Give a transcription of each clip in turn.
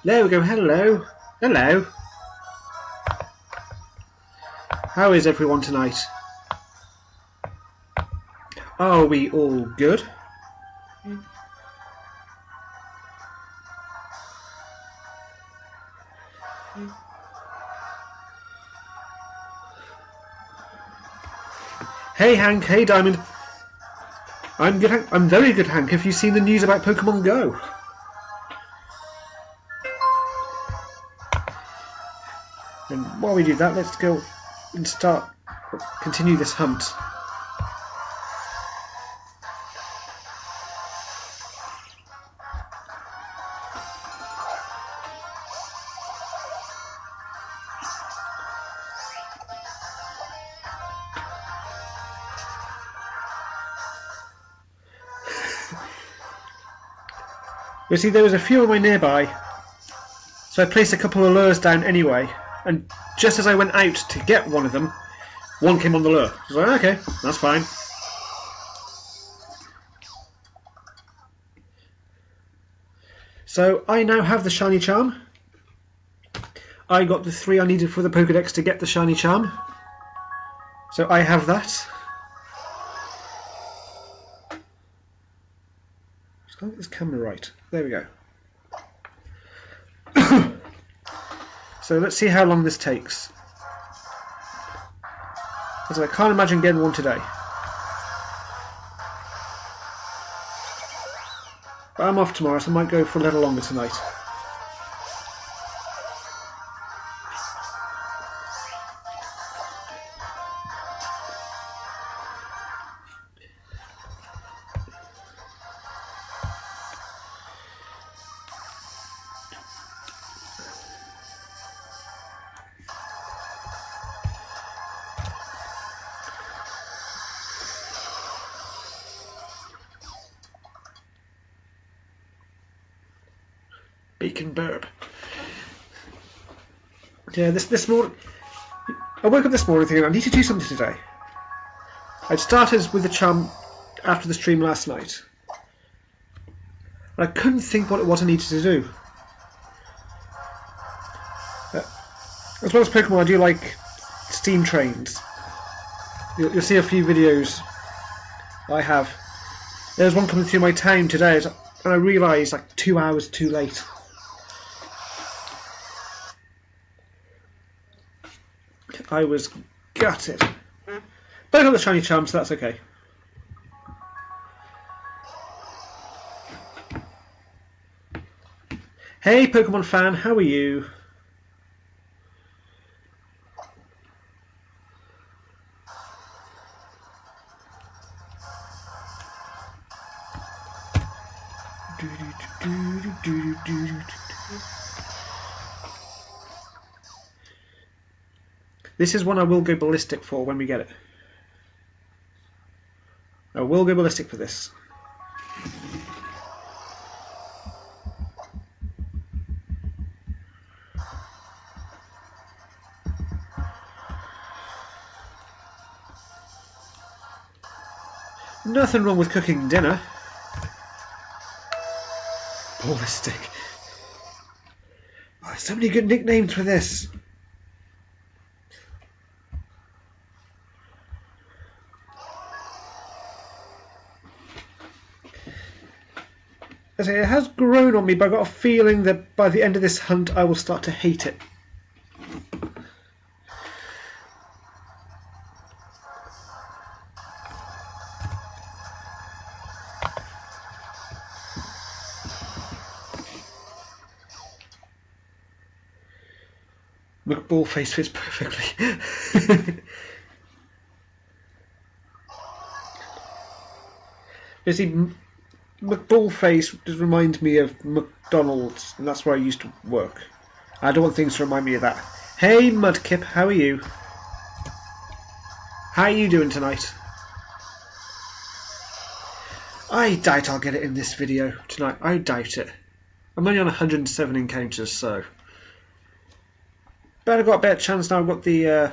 There we go. Hello. Hello. How is everyone tonight? Are we all good? Hey Hank, hey Diamond. I'm good, Hank. I'm very good, Hank. Have you seen the news about Pokemon Go? And while we do that, let's go and continue this hunt. You see, there was a few of my nearby, so I placed a couple of lures down anyway, and just as I went out to get one of them, one came on the lure. I was like, okay, that's fine. So I now have the shiny charm. I got the 3 I needed for the Pokedex to get the shiny charm. So I have that. Just gotta get this camera right. There we go. So let's see how long this takes. Because I can't imagine getting one today. But I'm off tomorrow, so I might go for a little longer tonight. Bacon burp. Yeah, this morning I woke up this morning thinking I need to do something today. I'd started with the charm after the stream last night, and I couldn't think what it was I needed to do. As well as Pokemon, I do like steam trains. You'll see a few videos I have. There's one coming through my town today, and I realised like 2 hours too late. I was gutted. But I got the shiny charm, so that's okay. Hey Pokemon fan, how are you? This is one I will go ballistic for when we get it. I will go ballistic for this. Nothing wrong with cooking dinner. Ballistic. Oh, so many good nicknames for this. As I say, it has grown on me, but I've got a feeling that by the end of this hunt I will start to hate it. McBallface fits perfectly. You see, McBallface just reminds me of McDonald's, and that's where I used to work. I don't want things to remind me of that. Hey Mudkip, how are you? How are you doing tonight? I doubt I'll get it in this video tonight. I doubt it. I'm only on 107 encounters, so... But I've got a better chance now. I've got the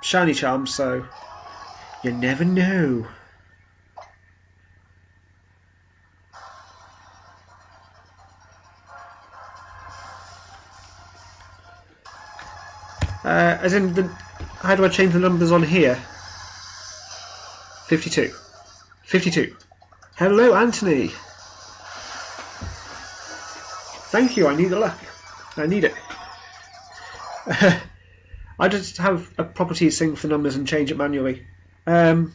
shiny charm, so you never know. As in, how do I change the numbers on here? 52. 52. Hello, Anthony. Thank you, I need the luck. I need it. I just have a property sync for numbers and change it manually. Wally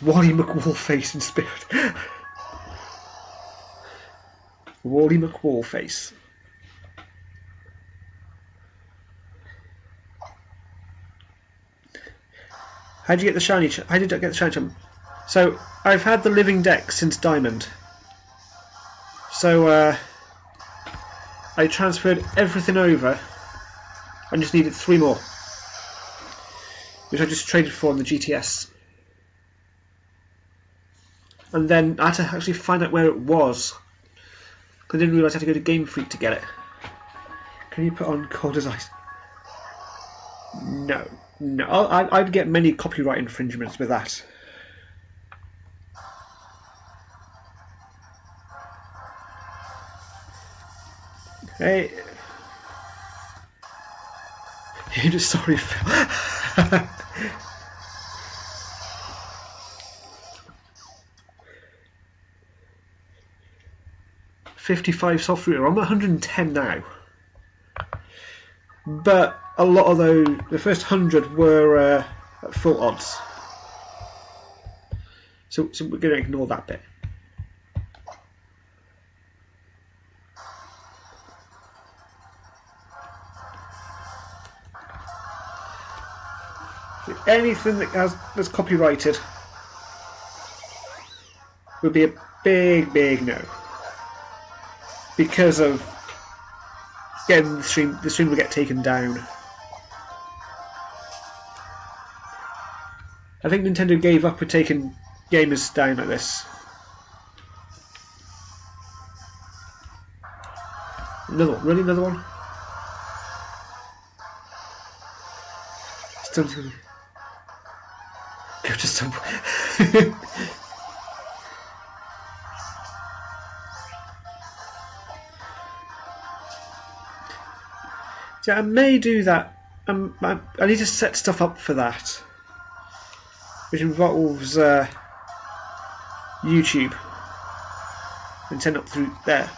McWallface in spirit. Wally McWallface. How did you get the shiny? How did I get the shiny chum? So I've had the living deck since Diamond. So I transferred everything over and just needed 3 more, which I just traded for on the GTS. And then I had to actually find out where it was, because I didn't realise I had to go to Game Freak to get it. Can you put on Cold as Ice? No, no. I'd get many copyright infringements with that. Hey, you're just sorry, Phil. 55 soft router. I'm 110 now, but a lot of those, the first 100 were at full odds. So we're going to ignore that bit. Anything that's copyrighted would be a big no, because of getting the stream will get taken down. I think Nintendo gave up with taking gamers down like this. Another one, really, another one. Still go to somewhere. Yeah, I may do that. I need to set stuff up for that, which involves YouTube and send up through there.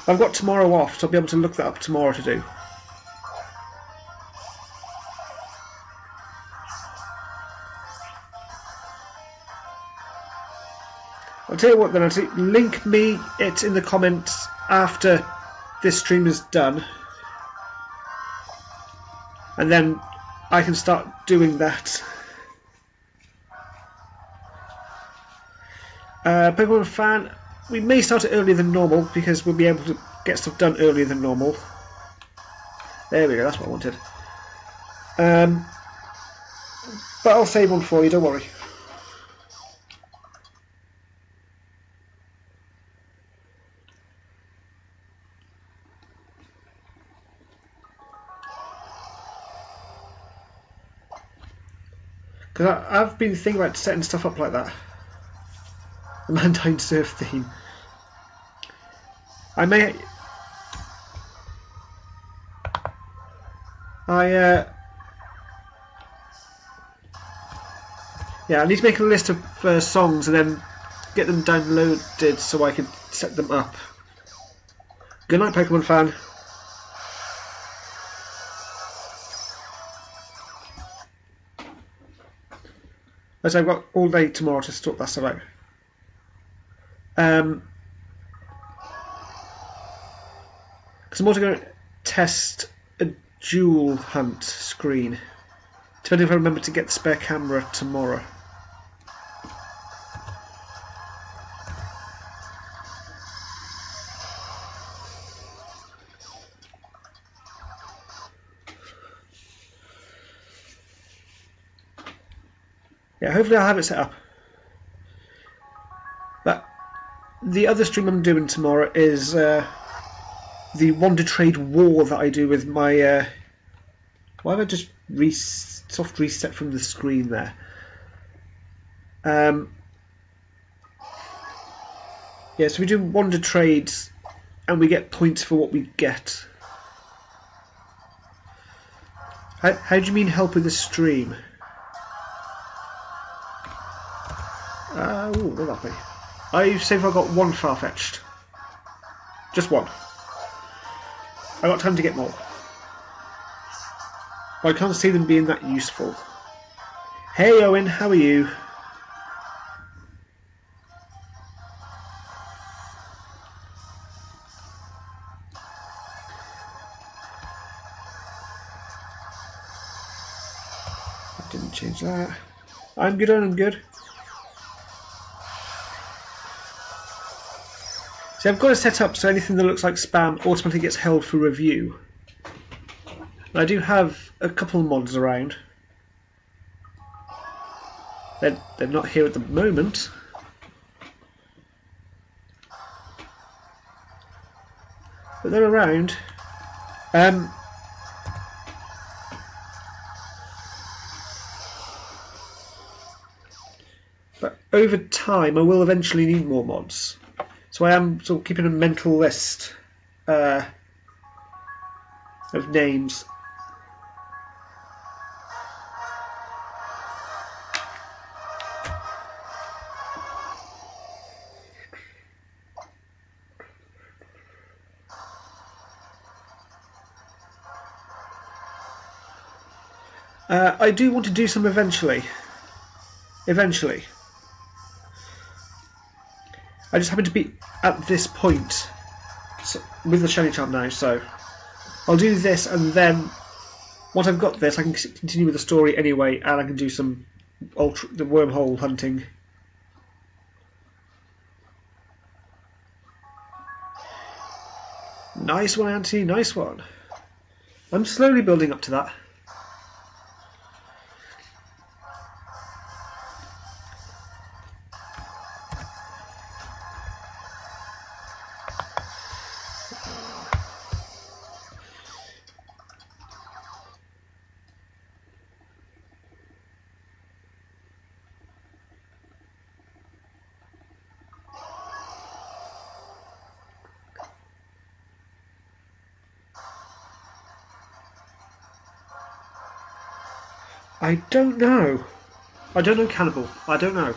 I've got tomorrow off, so I'll be able to look that up tomorrow to do. I'll tell you what then, link me it in the comments after this stream is done, and then I can start doing that. Pokemon fan, we may start it earlier than normal because we'll be able to get stuff done earlier than normal. There we go, that's what I wanted. But I'll save one for you, don't worry. Because I've been thinking about setting stuff up like that. The Mantine Surf theme. I may... yeah, I need to make a list of songs and then get them downloaded so I can set them up. Good night, Pokemon fan. As I've got all day tomorrow to sort that stuff out. Because I'm also going to test a dual hunt screen, depending if I remember to get the spare camera tomorrow. Yeah, hopefully I'll have it set up. But the other stream I'm doing tomorrow is the Wonder Trade War that I do with my... why have I just soft reset from the screen there? Yeah, so we do Wonder Trades and we get points for what we get. How do you mean help with the stream? Ooh, where'd that be? I've so far got one far-fetched. Just one. I got time to get more. But I can't see them being that useful. Hey Owen, how are you? I didn't change that. I'm good, I'm good. See, I've got it set up so anything that looks like spam automatically gets held for review. I do have a couple of mods around. They're not here at the moment. But they're around. But over time I will eventually need more mods. So I am sort of keeping a mental list of names. I do want to do some eventually. Eventually. I just happen to be at this point with the shiny charm now, so I'll do this, and then once I've got this I can continue with the story anyway, and I can do some the wormhole hunting. Nice one, Anthony, nice one. I'm slowly building up to that. I don't know. I don't know, Cannibal. I don't know.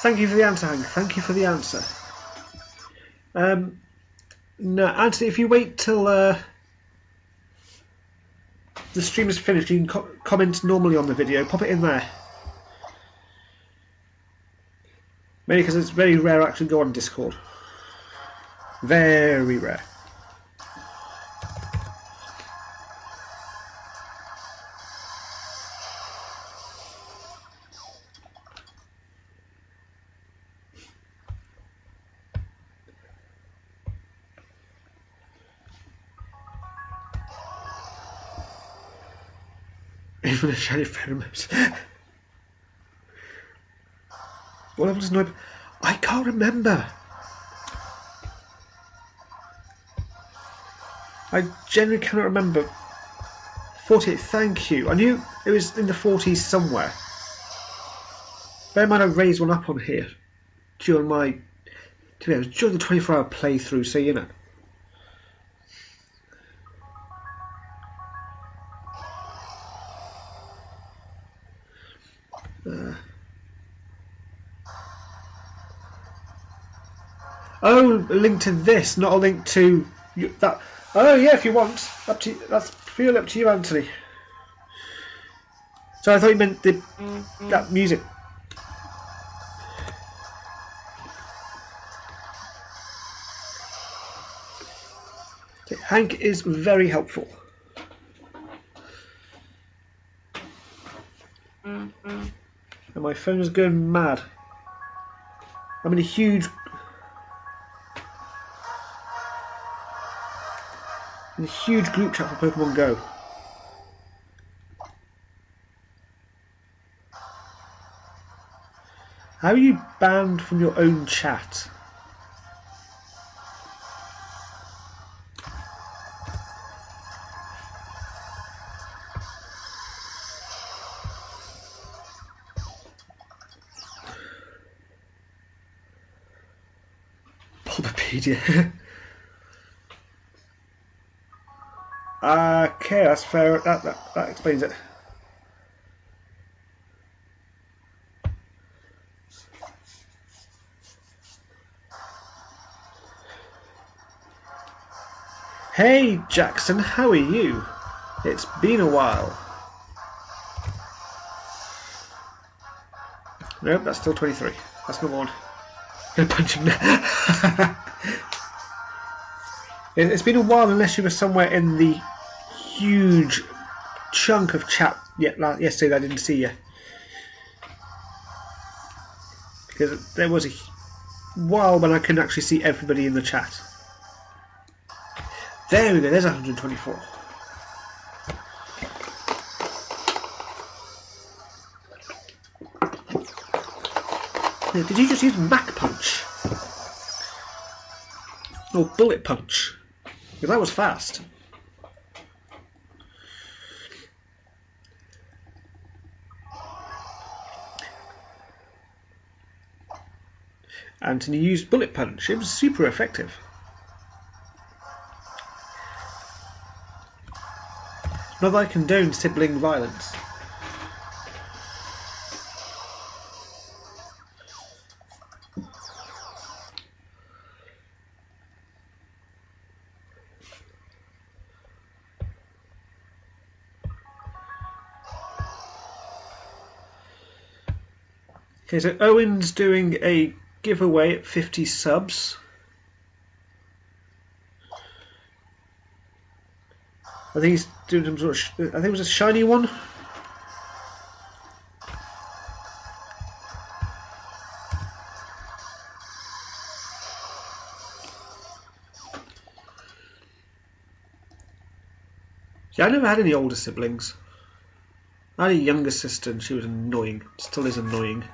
Thank you for the answer, Hank. Thank you for the answer. No, Anthony, if you wait till the stream is finished, you can comment normally on the video. Pop it in there. Mainly because it's very rare to actually go on Discord. Very rare. Even a shiny pheromones. What level does Noib? I can't remember. I genuinely cannot remember. 48, thank you. I knew it was in the 40s somewhere. Bear in mind I raised one up on here during my... during the 24-hour playthrough, so you know. Oh, a link to this, not a link to that. Oh yeah, if you want, up to that's purely up to you, Anthony. So I thought you meant that music. Okay, Hank is very helpful. And my phone is going mad. I'm in a huge group chat for Pokemon Go. How are you banned from your own chat? Wikipedia. Okay, that's fair. That explains it. Hey Jackson, how are you? It's been a while. Nope, that's still 23. Let's move on. Go punch him now. It's been a while unless you were somewhere in the huge chunk of chat yesterday that I didn't see you. Because there was a while when I couldn't actually see everybody in the chat. There we go, there's 124. Did you just use Mac Punch? Or Bullet Punch? Because that was fast. Anthony used Bullet Punch. It was super effective. Not that I condone sibling violence. Okay, so Owen's doing a giveaway at 50 subs. I think he's doing some sort of. I think it was a shiny one. Yeah, I never had any older siblings. I had a younger sister and she was annoying. Still is annoying.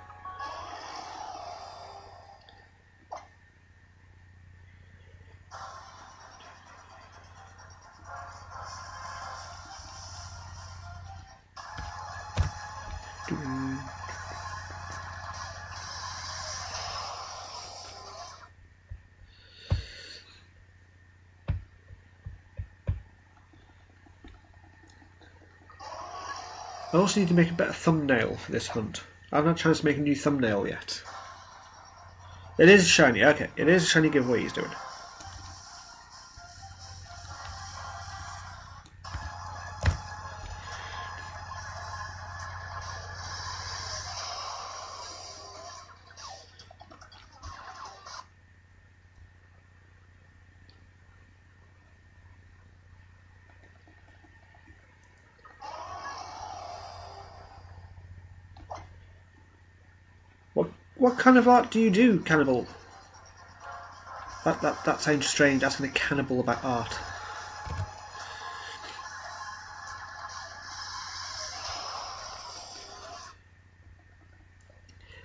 I also need to make a better thumbnail for this hunt. I've not had a chance to make a new thumbnail yet. It is shiny, okay. It is a shiny giveaway he's doing. What kind of art do you do, Cannibal? That sounds strange, asking a cannibal about art.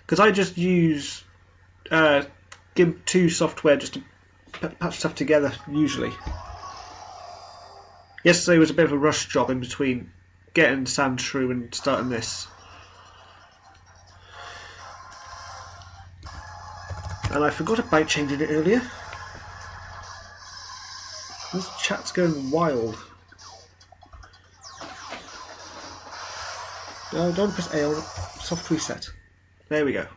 Because I just use GIMP 2 software just to patch stuff together, usually. Yesterday was a bit of a rush job in between getting Sand through and starting this. And I forgot about changing it earlier. This chat's going wild. No, don't press A, soft reset. There we go.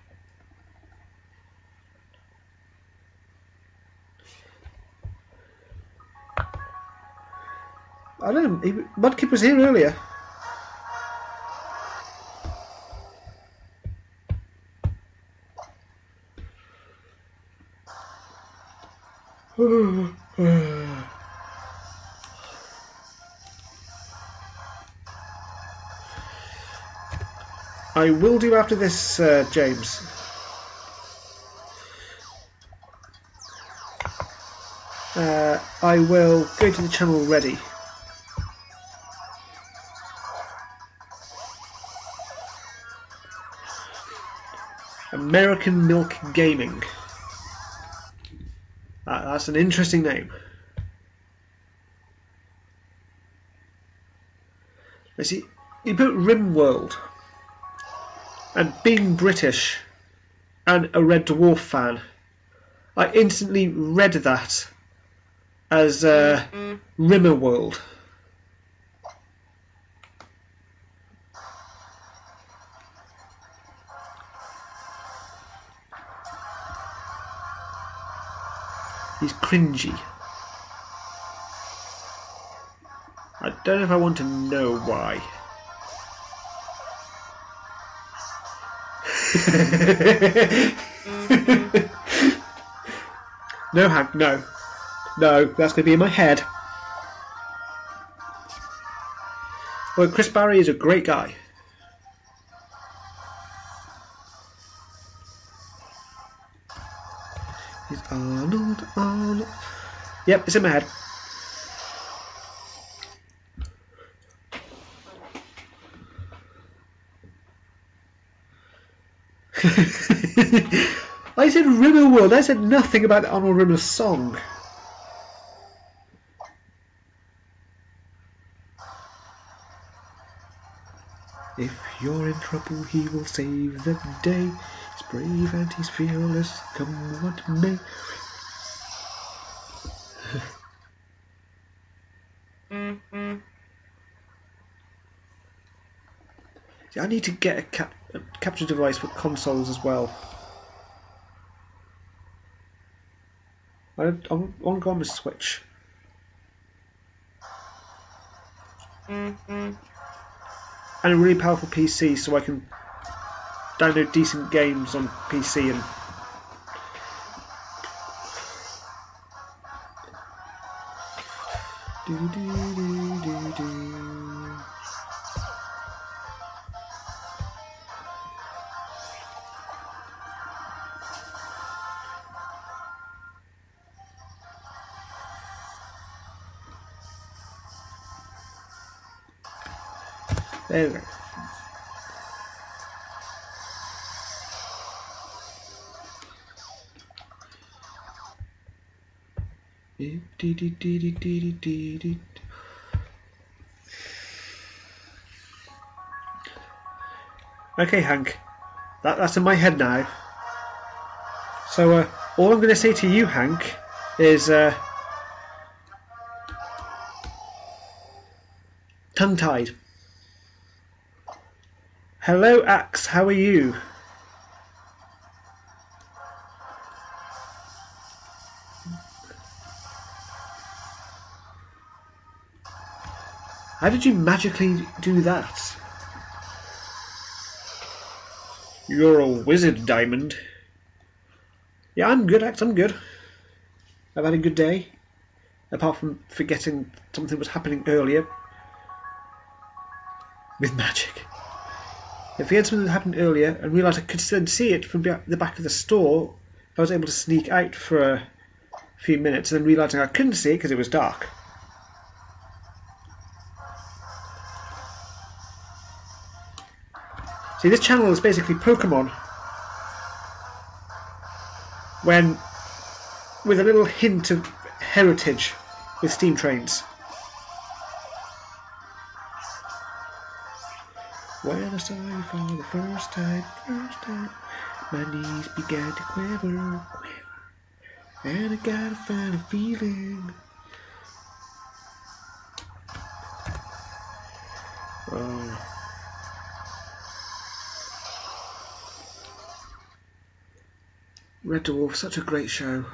I don't know, Mudkip was here earlier. I will do after this, James. I will go to the channel ready. American Milk Gaming. That's an interesting name. Let's see. You put RimWorld, and being British and a Red Dwarf fan, I instantly read that as Rimmer World. He's cringy. I don't know if I want to know why. No, Hank, no. No, that's going to be in my head. Well, Chris Barry is a great guy. He's Arnold. Yep, it's in my head. I said Rimmer World. I said nothing about Arnold Rimmer's song. If you're in trouble, he will save the day. He's brave and he's fearless, come what may. See, I need to get a capture device for consoles as well. I want to go on the Switch. And a really powerful PC so I can download decent games on PC and there we go. Okay, Hank, that's in my head now. So all I'm going to say to you, Hank, is tongue-tied. Hello, Axe, how are you? How did you magically do that? You're a wizard, Diamond. Yeah, I'm good, Axe, I'm good. I've had a good day. Apart from forgetting something was happening earlier. With magic. I forget something that happened earlier and realised I could still see it from the back of the store. I was able to sneak out for a few minutes and then realising I couldn't see it because it was dark. See, this channel is basically Pokemon with a little hint of heritage with steam trains. When I saw you for the first time, my knees began to quiver, and I got a funny feeling. Oh. Red Dwarf, such a great show.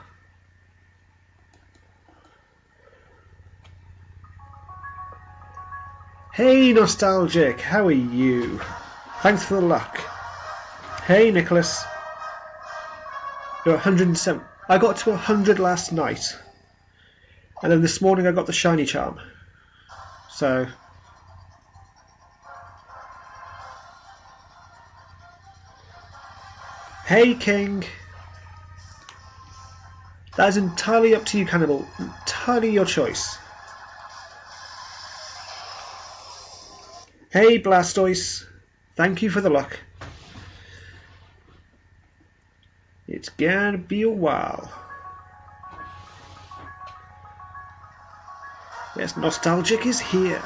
Hey Nostalgic, how are you? Thanks for the luck. Hey Nicholas. You're 107. I got to 100 last night. And then this morning I got the shiny charm. So hey King. That is entirely up to you, Cannibal. Entirely your choice. Hey Blastoise, thank you for the luck. It's gonna be a while. Yes, Nostalgic is here.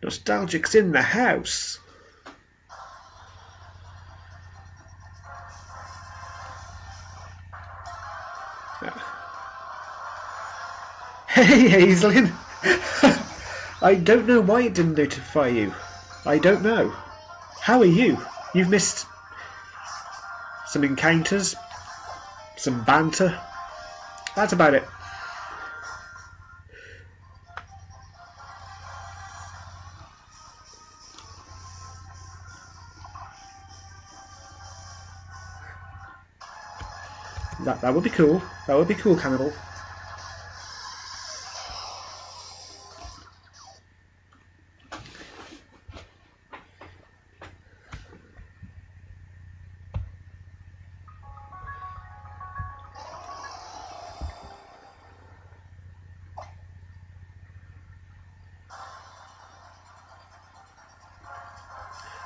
Nostalgic's in the house. Hey, Hazelin! I don't know why it didn't notify you. I don't know. How are you? You've missed some encounters, some banter. That's about it. That would be cool. That would be cool, Cannibal.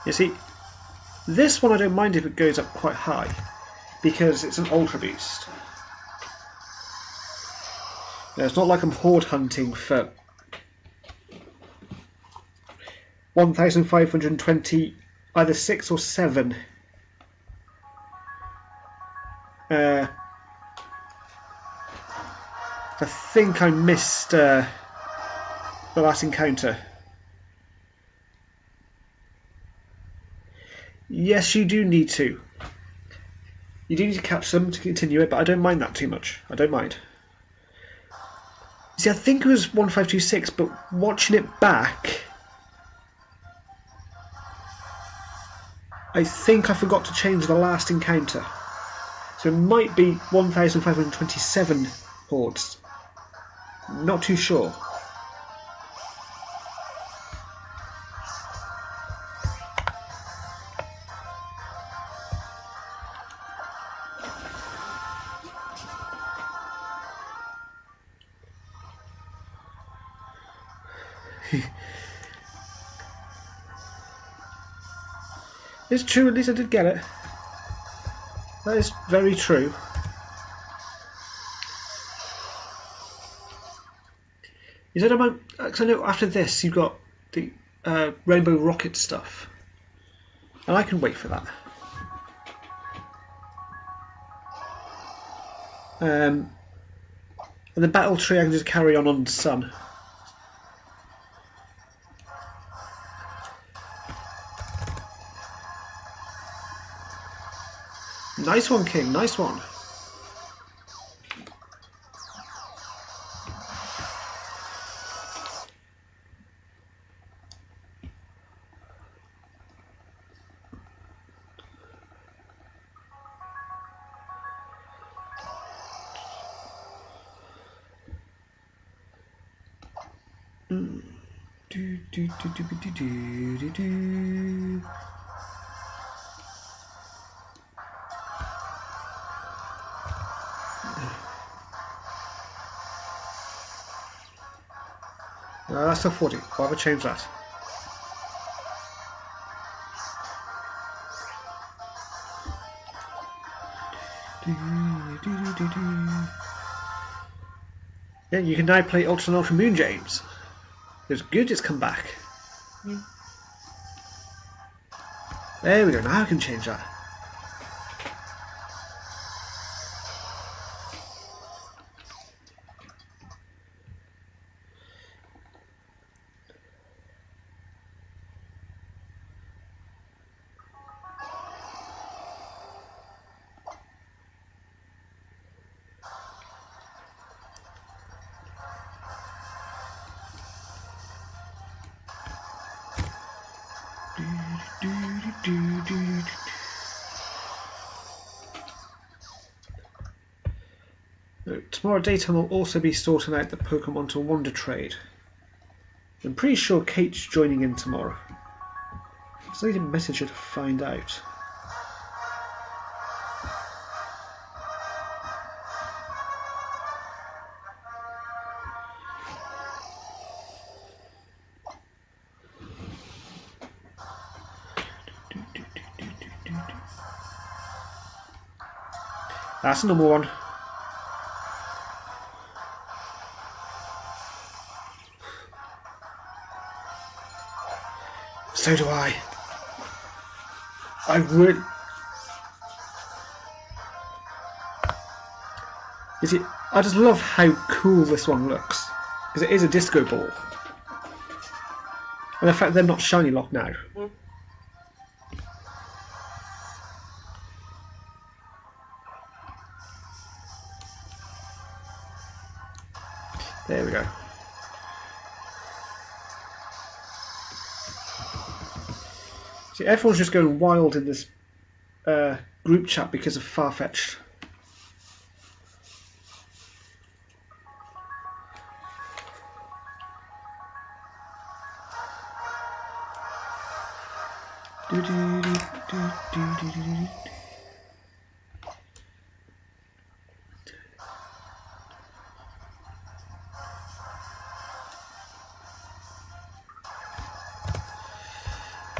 You see, this one I don't mind if it goes up quite high, because it's an Ultra Boost. Now, it's not like I'm horde hunting for 1,520, either 6 or 7. I think I missed the last encounter. Yes, you do need to. You do need to catch them to continue it, but I don't mind that too much. I don't mind. See, I think it was 1526, but watching it back, I think I forgot to change the last encounter. So it might be 1,527 hordes. Not too sure. It's true, at least I did get it. That is very true. You said about, because I know after this you've got the Rainbow Rocket stuff, and I can wait for that. And the battle tree I can just carry on Sun. Nice one, King, nice one. No, that's still 40. Why would I change that? Yeah, you can now play Ultra and Ultra Moon, James. It's good it's come back. There we go, now I can change that. Tomorrow daytime will also be sorting out the Pokemon to Wonder trade. I'm pretty sure Kate's joining in tomorrow. So I need to message her to find out. That's a number one. So do I. I would. You see, I just love how cool this one looks, because it is a disco ball. And the fact they're not shiny locked now. There we go. See, everyone's just going wild in this group chat because of Farfetch'd.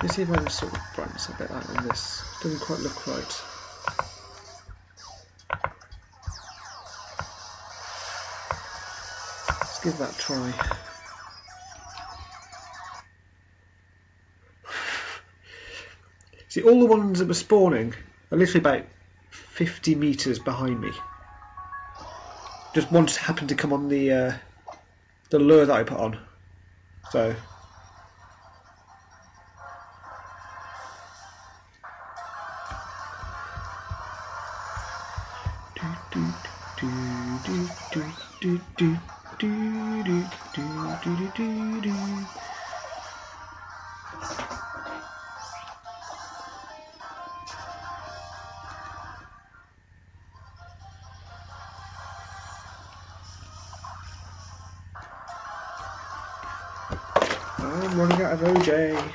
Let's see if I can sort of brighten this a bit out on this. Doesn't quite look right. Let's give that a try. See, all the ones that were spawning are literally about 50 meters behind me. Just one just happened to come on the lure that I put on. So. I'm running out of OJ.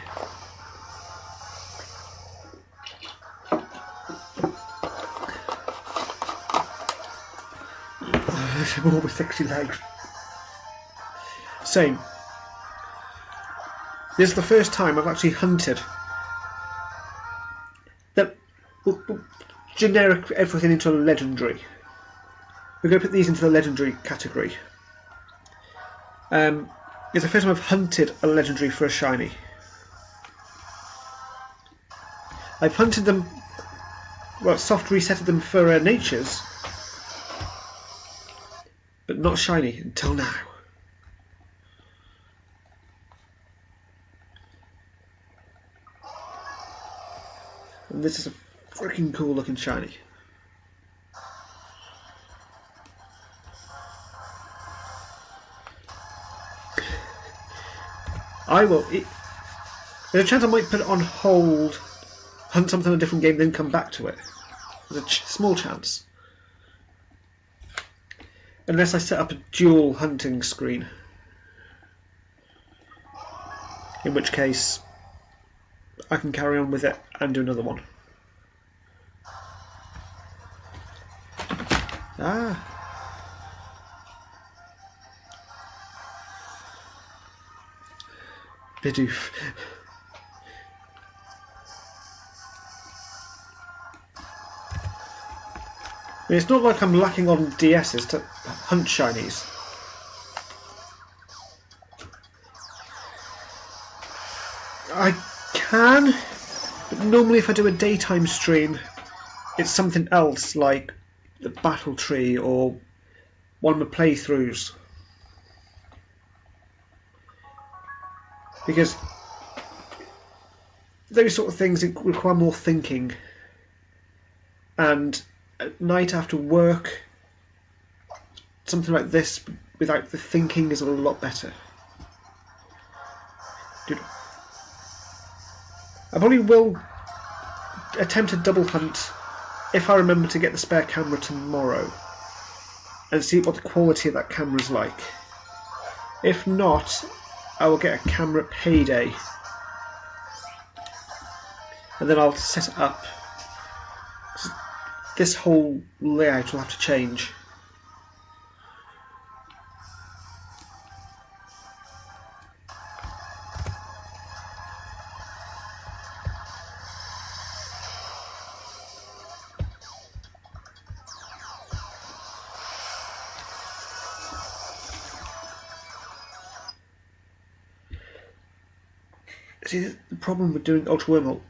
All with sexy legs. Same. This is the first time I've actually hunted that generic everything into a legendary. We're going to put these into the legendary category. It's the first time I've hunted a legendary for a shiny. I've hunted them, well, soft resetted them for natures, but not shiny until now. And this is a freaking cool looking shiny. I will. There's a chance I might put it on hold, hunt something in a different game, then come back to it. There's a small chance. Unless I set up a dual hunting screen. In which case, I can carry on with it and do another one. Ah. Bidoof. I mean, it's not like I'm lacking on DSs to hunt shinies. I can, but normally if I do a daytime stream, it's something else like the battle tree or one of my playthroughs. Because those sort of things require more thinking, and at night after work, something like this without the thinking is a lot better. Dude, I probably will attempt a double hunt if I remember to get the spare camera tomorrow and see what the quality of that camera is like. If not, I will get a camera at payday and then I'll set it up. This whole layout will have to change. See, the problem with doing Ultra Wormhole,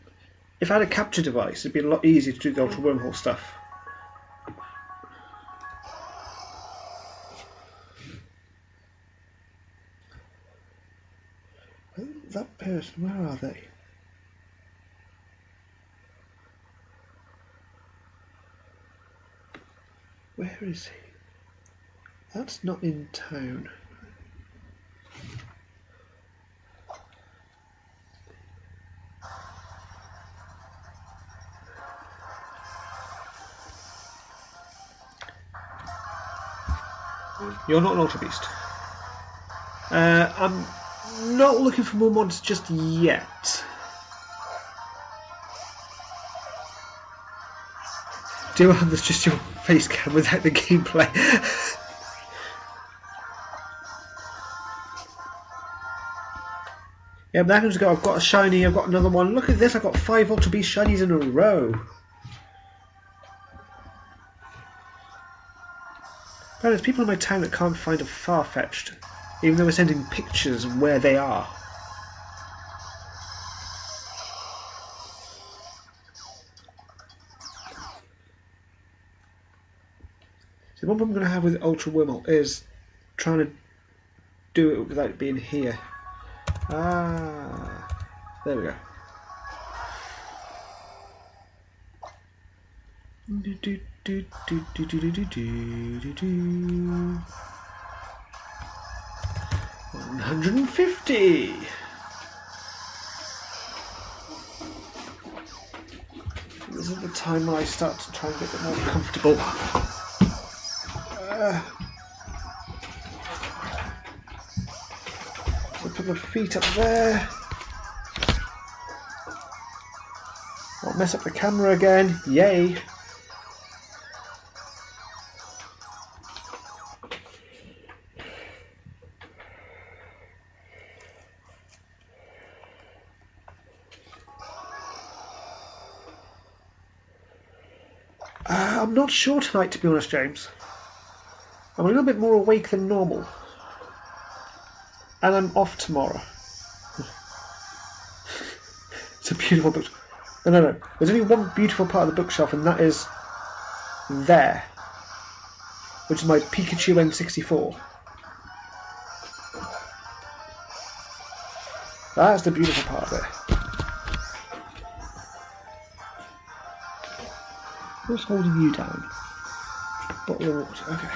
if I had a capture device, it'd be a lot easier to do the Ultra Wormhole stuff. that person, where are they? Where is he? That's not in town. You're not an Ultra Beast. I'm not looking for more mods just yet. Do you have this just your face cam without the gameplay? Yeah, but that one's got, I've got a shiny, I've got another one. Look at this, I've got 5 Ultra Beast shinies in a row. But there's people in my town that can't find a Farfetch'd, even though we're sending pictures of where they are. So the one problem I'm going to have with Ultra Wimble is trying to do it without being here. Ah, there we go. Do, do, do, do, do, do, do, do, do. 150. This is the time when I start to try and get a bit more comfortable. So put my feet up there. I'll mess up the camera again. Yay! I'm not sure tonight, to be honest, James. I'm a little bit more awake than normal. And I'm off tomorrow. It's a beautiful book. No. There's only one beautiful part of the bookshelf, and that is there. Which is my Pikachu N64. That's the beautiful part of it. What's holding you down? Bottle of water, okay.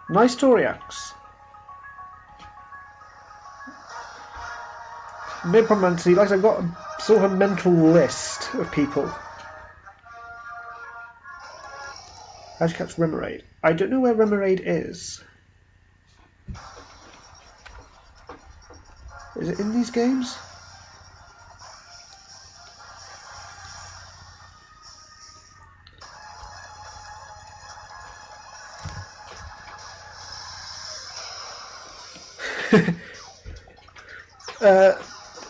Nice story axe. No problem, Anthony. Like I've got a sort of a mental list of people. How to catch Remoraid? I don't know where Remoraid is. Is it in these games?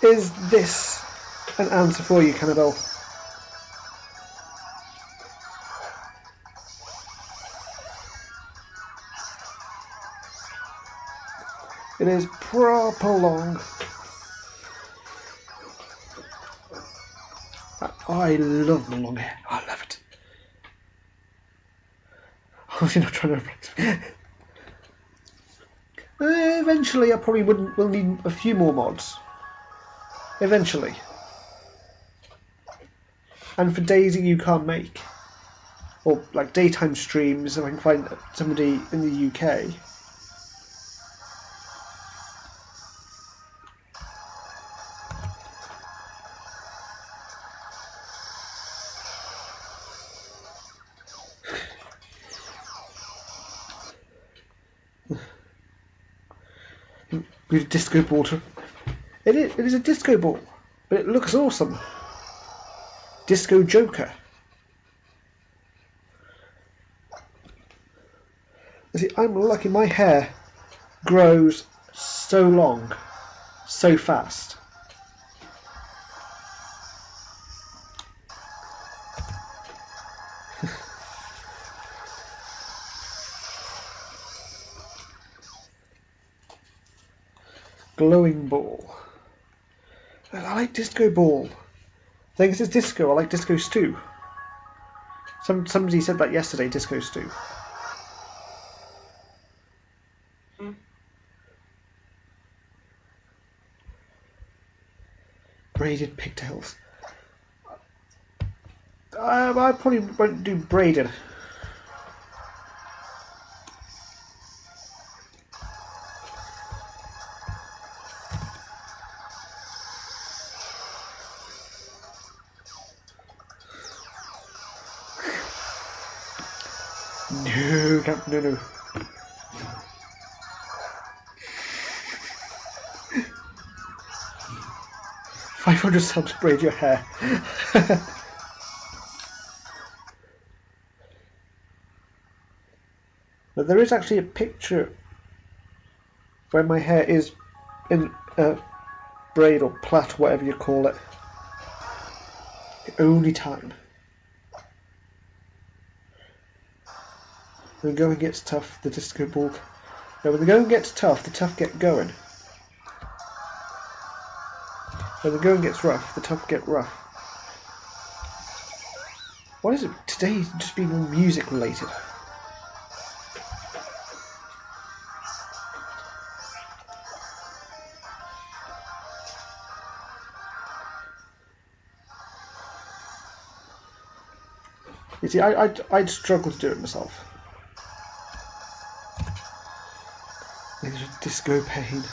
Is this an answer for you, Cannibal? It is proper long. I love my long hair. I love it. Obviously not trying to replace. Eventually, I probably will need a few more mods. Eventually. And for days that you can't make. Or like daytime streams, if I can find somebody in the UK. With a disco ball. It is a disco ball, but it looks awesome. Disco Joker. See, I'm lucky. My hair grows so long, so fast. Glowing ball. I like disco ball. I think it's disco. I like disco stew. Somebody said that yesterday. Disco stew. Braided pigtails. I probably won't do braided. No. 500 subs, braid your hair. But there is actually a picture where my hair is in a braid or plait, whatever you call it. The only time. When the going gets tough, the disco ball. No, when the going gets tough, the tough get going. When the going gets rough, the tough get rough. Why is it today just being all music related? You see, I'd struggle to do it myself. There's a disco pain.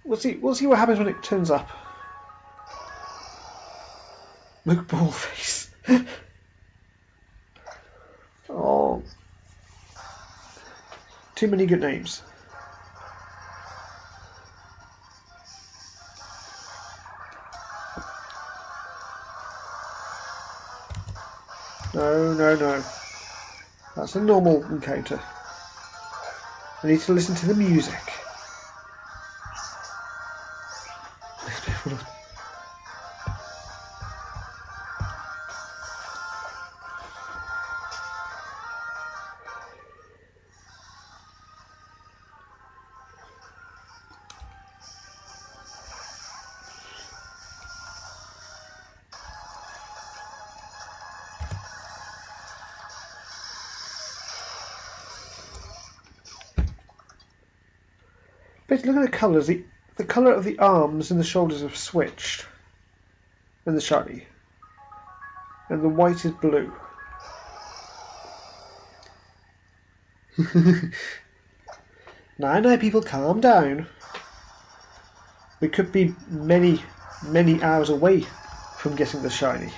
We'll see what happens when it turns up. Look, ball face. Oh, too many good names. No. That's a normal encounter. I need to listen to the music. But look at the colours. The colour of the arms and the shoulders have switched. And the shiny. And the white is blue. Now, people, calm down. We could be many hours away from getting the shiny.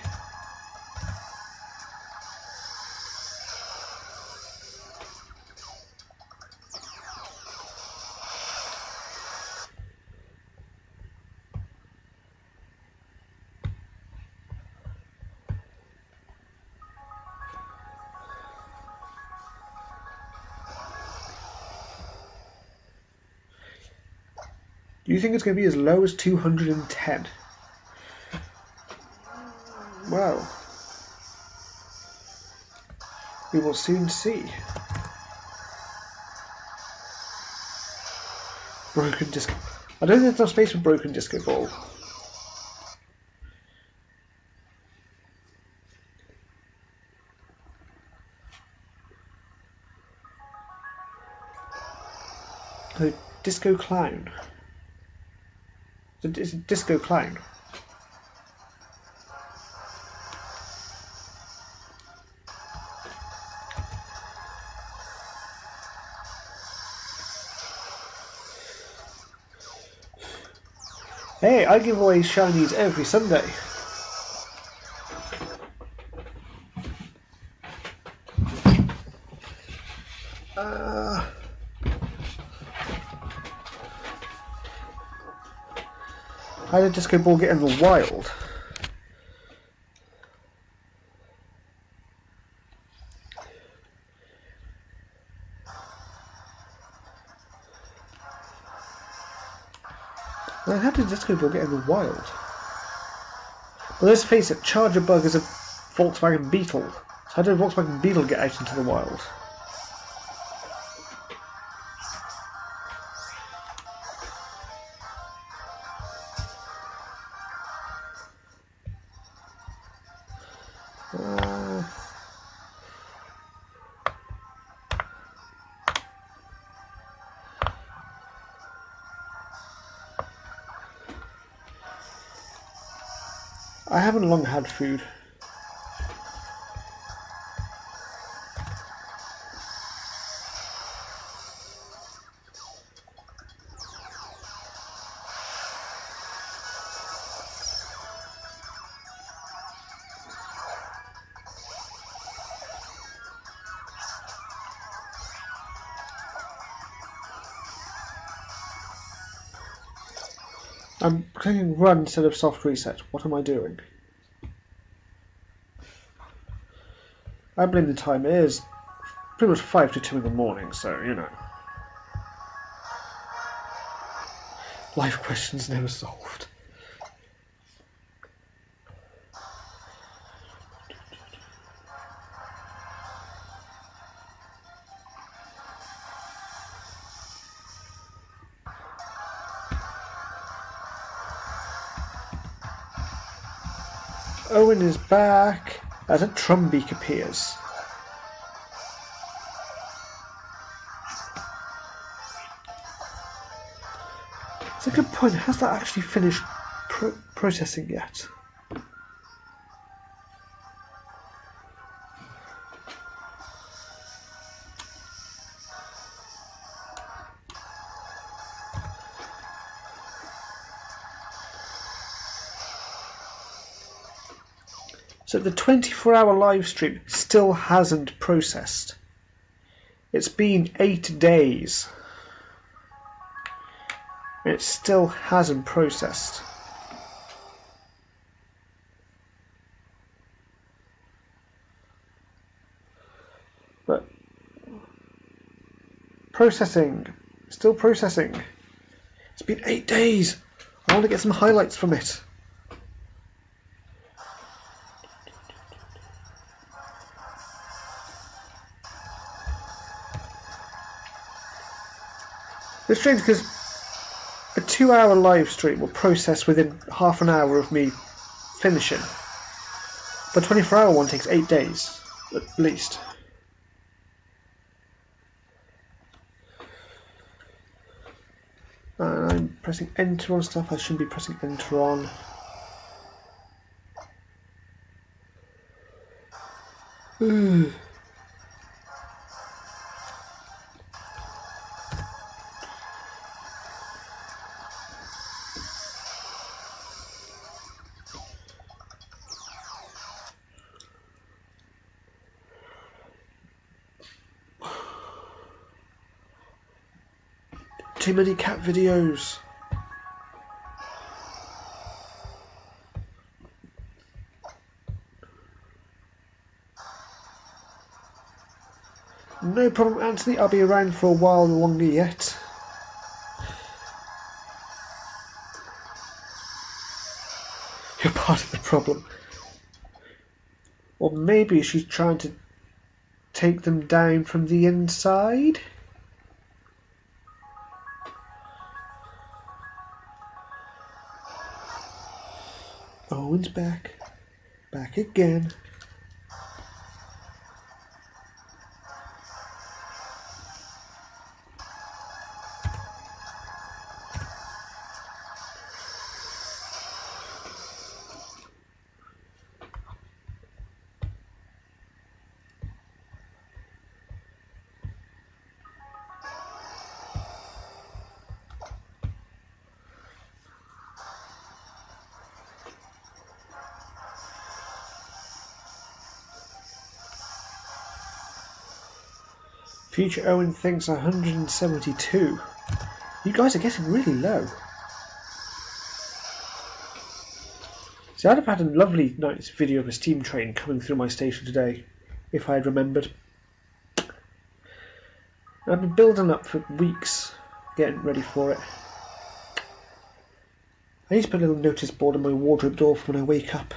Do you think it's going to be as low as 210? Well, we will soon see. Broken disco. I don't think there's enough space for broken disco ball. The disco clown. It's a disco clown. Hey, I give away shinies every Sunday. How did disco ball get in the wild? How did disco ball get in the wild? Well, let's face it, Charger Bug is a Volkswagen Beetle. So how did Volkswagen Beetle get out into the wild? I haven't long had food. I'm clicking run instead of soft reset. What am I doing? I blame the time. It is pretty much 5 to 2 in the morning, so, you know. Life questions never solved. Owen is back as a Trumbeak appears. It's a good point. Has that actually finished processing yet? So the 24-hour live stream still hasn't processed. It's been 8 days. It still hasn't processed. But processing, still processing. It's been 8 days. I want to get some highlights from it. It's strange because a 2-hour live stream will process within half an hour of me finishing. But 24-hour one takes 8 days, at least. And I'm pressing enter on stuff I shouldn't be pressing enter on. Too many cat videos. No problem, Anthony. I'll be around for a while longer yet. You're part of the problem. Or maybe she's trying to take them down from the inside? Owen's back. Back again. Future Owen thinks 172. You guys are getting really low. See, I'd have had a lovely, nice video of a steam train coming through my station today, if I had remembered. I've been building up for weeks, getting ready for it. I need to put a little notice board on my wardrobe door for when I wake up.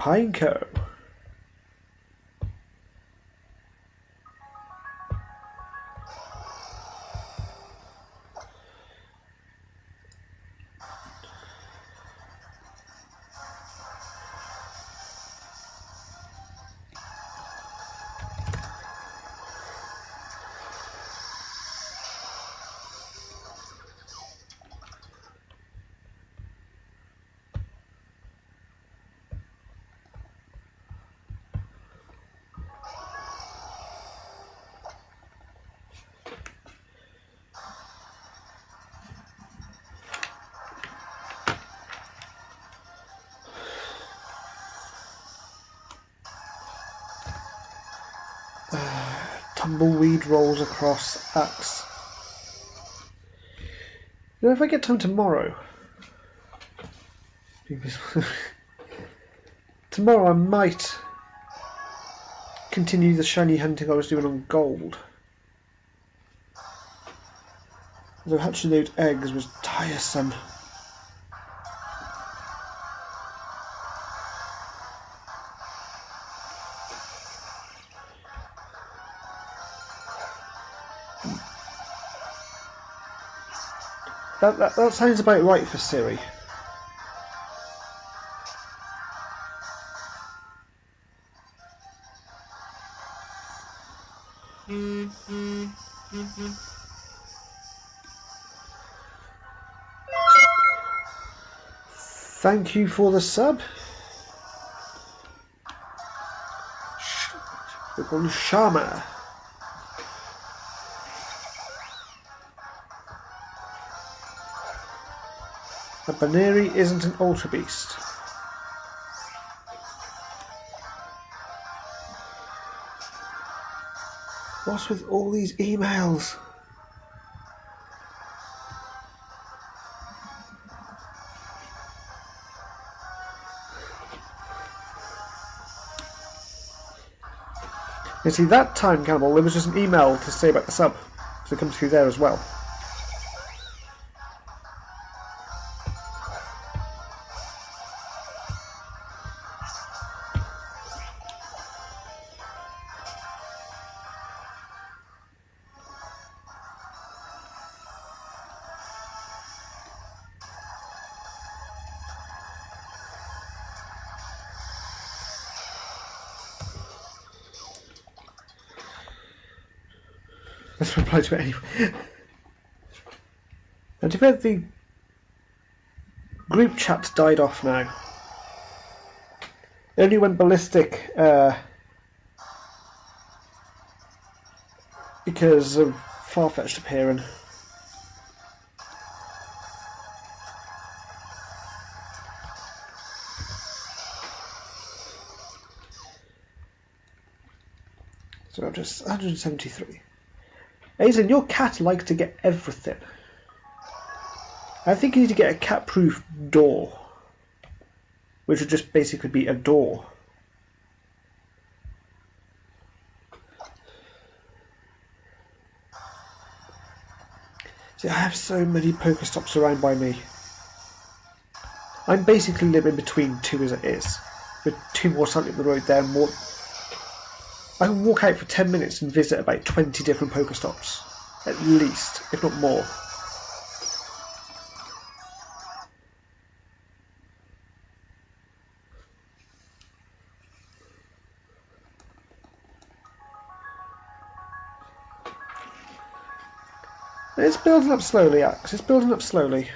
Pineco. Tumbleweed rolls across axe. You know, if I get time tomorrow, tomorrow I might continue the shiny hunting I was doing on gold. Although hatching those eggs was tiresome. That sounds about right for Siri. Thank you for the sub. We're called Shama. A Baneri isn't an Ultra Beast. What's with all these emails? You see, that time, Cannibal, there was just an email to say about the sub, so it comes through there as well. Let's reply to it anyway. And to bet the group chat died off now. It only went ballistic because of Farfetch'd appearing. So I'm just 173. Aizen, your cat likes to get everything. I think you need to get a cat-proof door, which would just basically be a door. See, I have so many Pokestops around by me. I'm basically living between two as it is, with two more slightly up the road there, more. I can walk out for 10 minutes and visit about 20 different Pokestops, at least, if not more. It's building up slowly, Axe. It's building up slowly.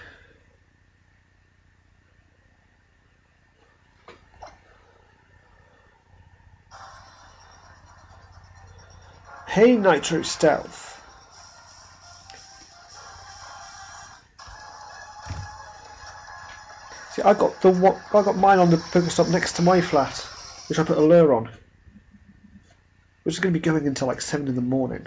Hey, Nitro Stealth. See, I got mine on the Pokestop next to my flat, which I put a lure on, which is going to be going until like 7 in the morning.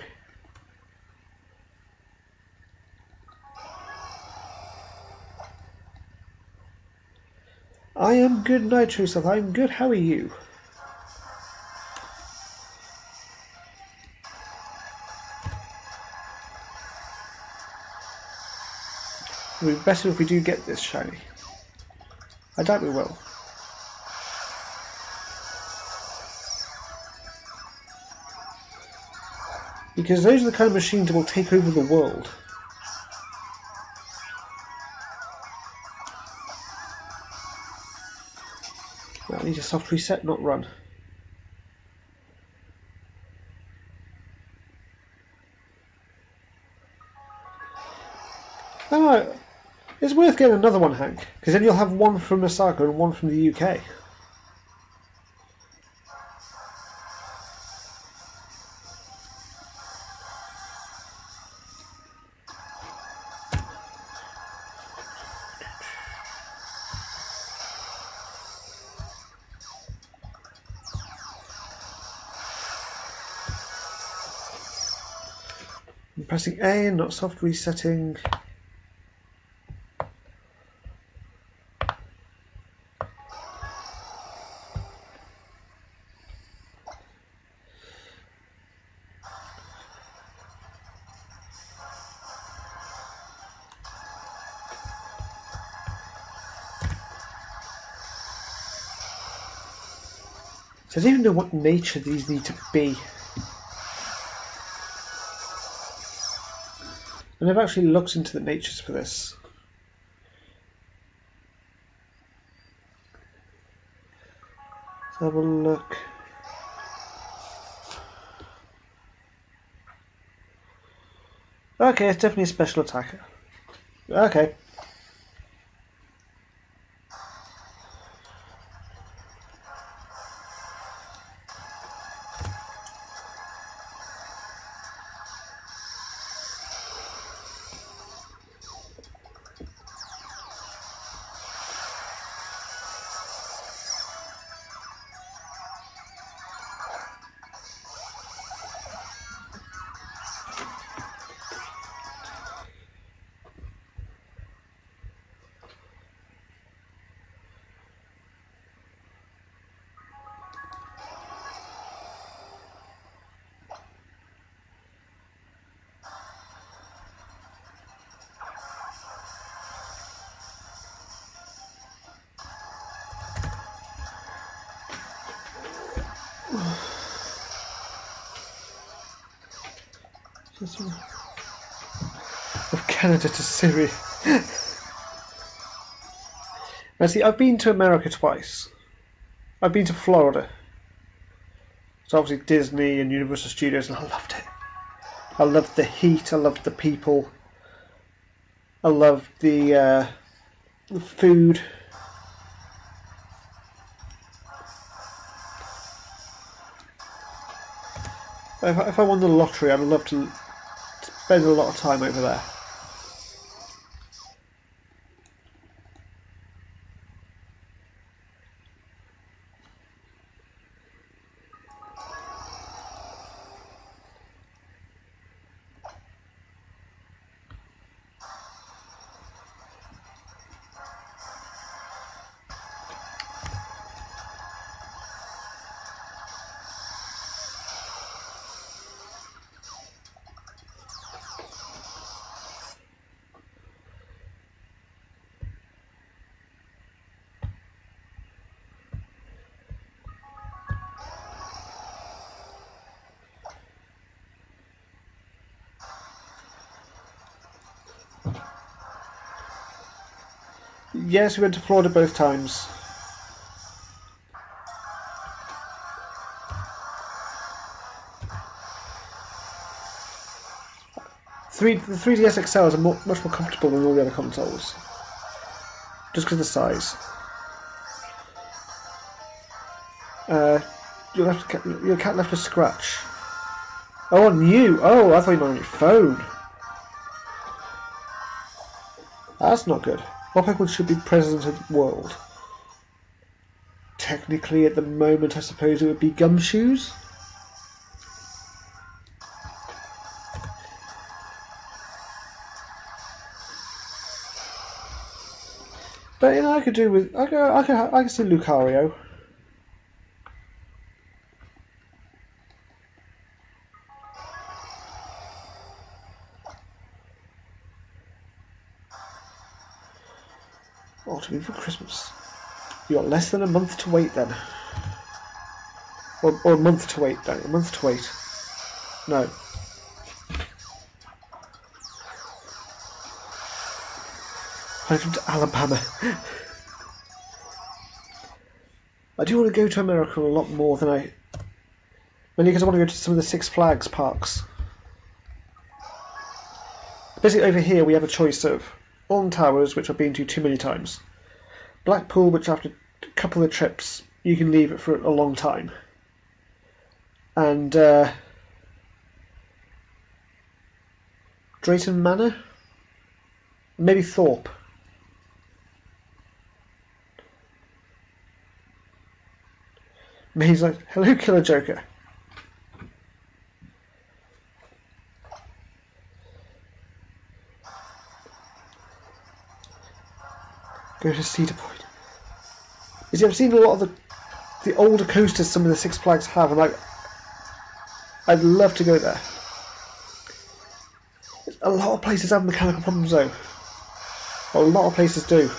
I am good, Nitro Stealth. I am good. How are you? It would be better if we do get this shiny. I doubt we will. Because those are the kind of machines that will take over the world. I need a soft reset, not run. Oh, it's worth getting another one, Hank, because then you'll have one from Osaka and one from the UK. I'm pressing A and not soft resetting. So I don't even know what nature these need to be. I never actually looked into the natures for this. Let's have a look. Okay, it's definitely a special attacker. Okay. Of Canada to Syria. Now see, I've been to America twice. I've been to Florida. So obviously Disney and Universal Studios, and I loved it. I loved the heat, I loved the people. I loved the food. If I won the lottery, I'd love to spend a lot of time over there. Yes, we went to Florida both times. The 3DS XLs are much more comfortable than all the other consoles. Just because of the size. Your cat left a scratch. Oh, on you! Oh, I thought you meant on your phone. That's not good. What Pokemon should be president of the world? Technically, at the moment, I suppose it would be Gumshoes. But you know, I could do with I could see Lucario. What to be for Christmas? You got less than a month to wait then. Or a month to wait, don't you? A month to wait. No. I'm from Alabama. I do want to go to America a lot more than mainly because I want to go to some of the Six Flags parks. Basically over here we have a choice of Alton Towers, which I've been to too many times, Blackpool, which after a couple of trips you can leave it for a long time, and Drayton Manor, maybe Thorpe. He's like, hello, Killer Joker. Go to Cedar Point. You see, I've seen a lot of the older coasters some of the Six Flags have, and I'd love to go there. A lot of places have mechanical problems though. A lot of places do.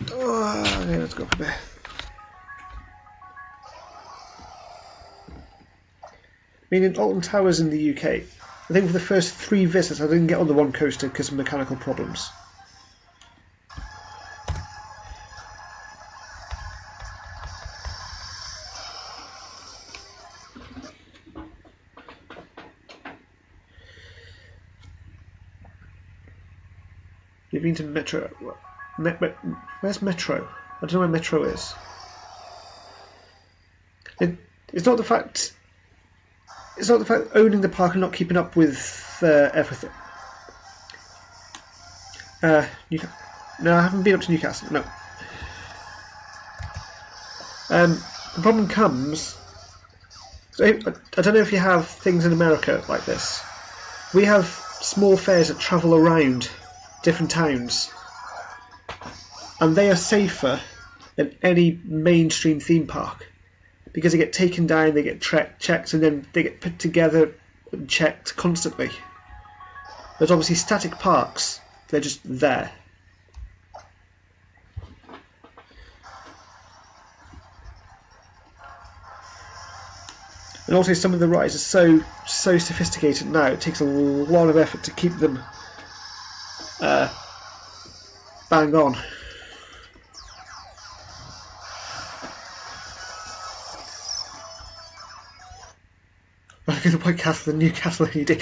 Okay, let's go from there. I mean, in Alton Towers in the UK, I think for the first 3 visits I didn't get on the one coaster because of mechanical problems. You've been to Metro. Where's Metro? I don't know where Metro is. It's not the fact. It's not the fact owning the park and not keeping up with everything. Newcastle. No, I haven't been up to Newcastle. No. The problem comes. So I don't know if you have things in America like this. We have small fairs that travel around different towns, and they are safer than any mainstream theme park because they get taken down, they get checked, and then they get put together and checked constantly. There's obviously static parks, they're just there. And also some of the rides are so sophisticated now, it takes a lot of effort to keep them bang on. Look at the White Castle and Newcastle LED.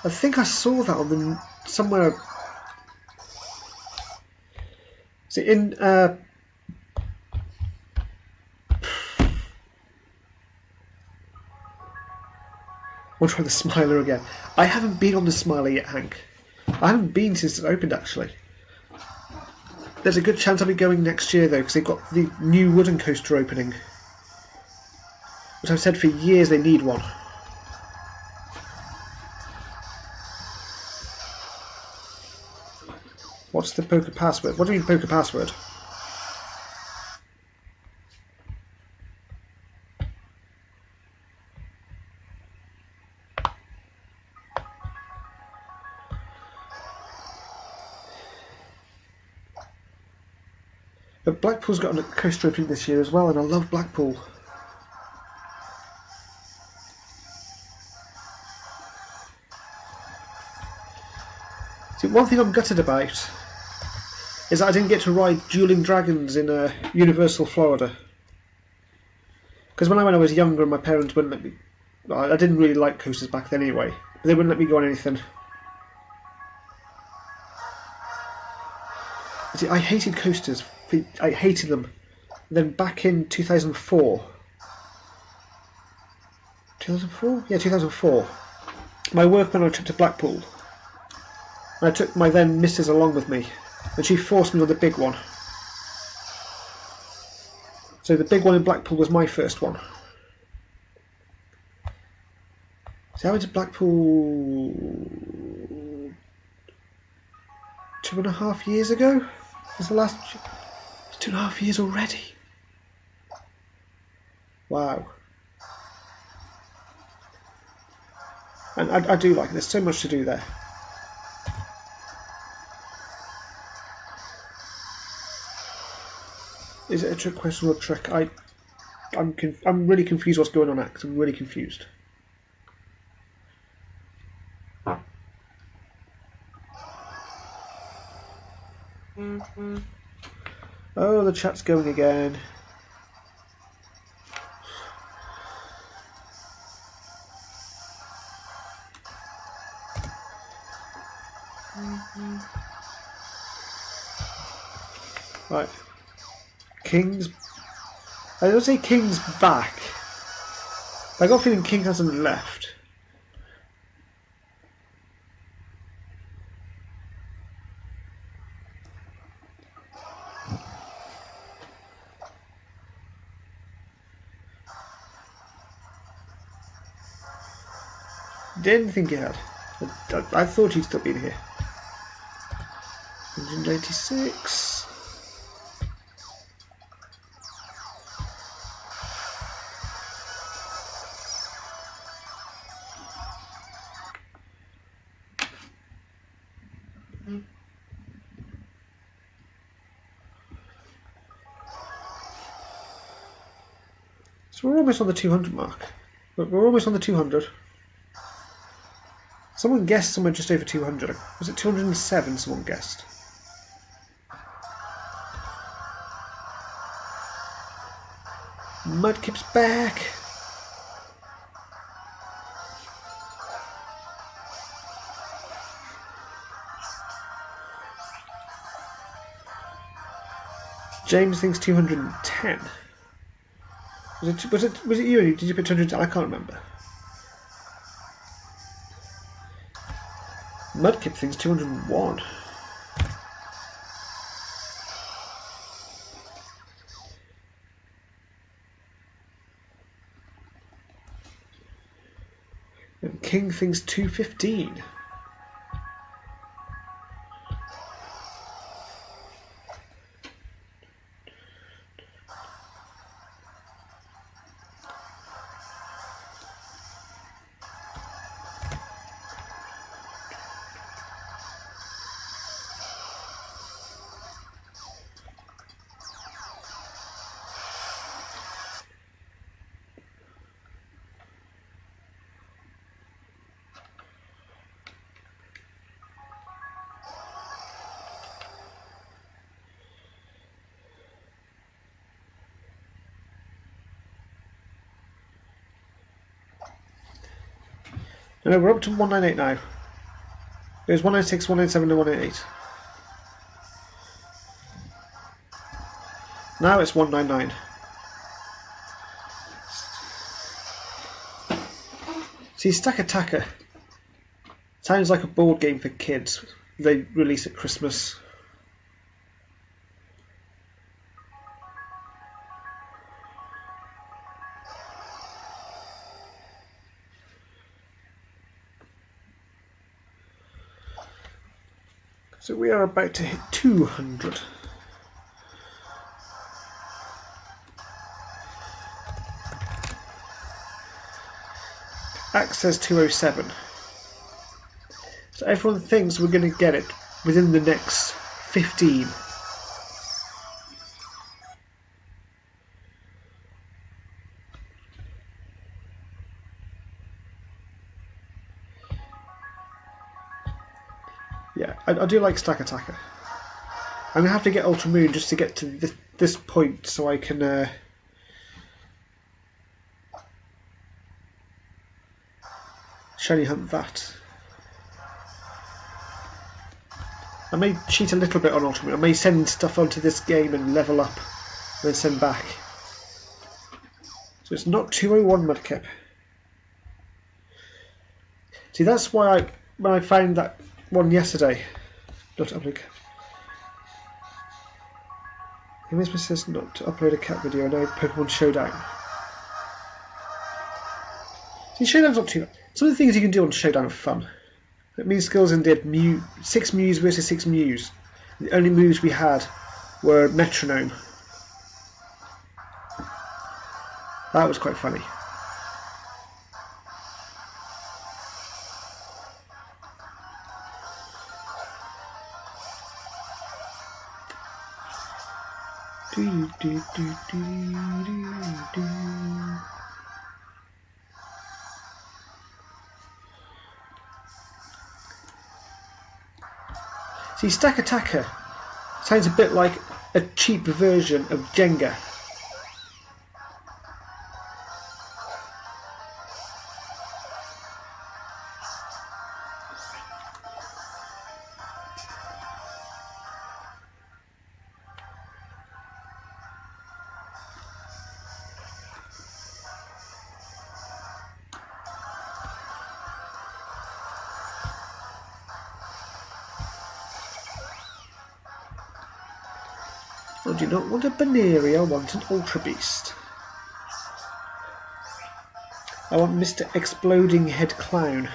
I think I saw that on somewhere. See, in I'll try the Smiler again. I haven't been on the Smiler yet, Hank. I haven't been since it opened, actually. There's a good chance I'll be going next year, though, because they've got the new wooden coaster opening, which I've said for years they need one. What's the poker password? What do you mean poker password? But Blackpool's got a coaster opening this year as well, and I love Blackpool. See, one thing I'm gutted about is that I didn't get to ride Dueling Dragons in Universal Florida. Because when I was younger, my parents wouldn't let me. I didn't really like coasters back then anyway. But they wouldn't let me go on anything. See, I hated coasters. I hated them. And then back in 2004. 2004? Yeah, 2004. My work went on a trip to Blackpool. And I took my then missus along with me. And she forced me on the big one. So the big one in Blackpool was my first one. So I went to Blackpool 2.5 years ago was the last. 2.5 years already. Wow. And I do like it. There's so much to do there. Is it a trick question or a trick? I'm really confused what's going on next. I'm really confused. Oh, the chat's going again. Right. King's... I don't say King's back. I got a feeling King hasn't left. Didn't think he had. I thought he'd still been here. 196. So we're almost on the 200 mark. We're almost on the 200. Someone guessed somewhere just over 200. Was it 207 someone guessed? Mudkip's back! James thinks 210. Was it you? Did you put 210? I can't remember. Mudkip thinks 201. And King thinks 215. No, we're up to 198 now. It was 196, 197 and 188. Now it's 199. See, Stack Attacker sounds like a board game for kids they release at Christmas. So we are about to hit 200. Axe says 207. So everyone thinks we're going to get it within the next 15. Yeah, I do like Stack Attacker. I'm going to have to get Ultra Moon just to get to this point so I can shiny hunt that. I may cheat a little bit on Ultra Moon. I may send stuff onto this game and level up and then send back. So it's not 201 Mudkip. See, that's why when I found that one yesterday, not to upload. Image says not to upload a cat video. No Pokemon Showdown. See, Showdown's not too bad. Some of the things you can do on Showdown are fun. It means skills in did 6 Mews versus 6 Mews. The only moves we had were metronome. That was quite funny. Do, do, do, do, do, do. See, Stack Attacker sounds a bit like a cheap version of Jenga. I do not want a Baneri, I want an Ultra Beast. I want Mr. Exploding Head Clown.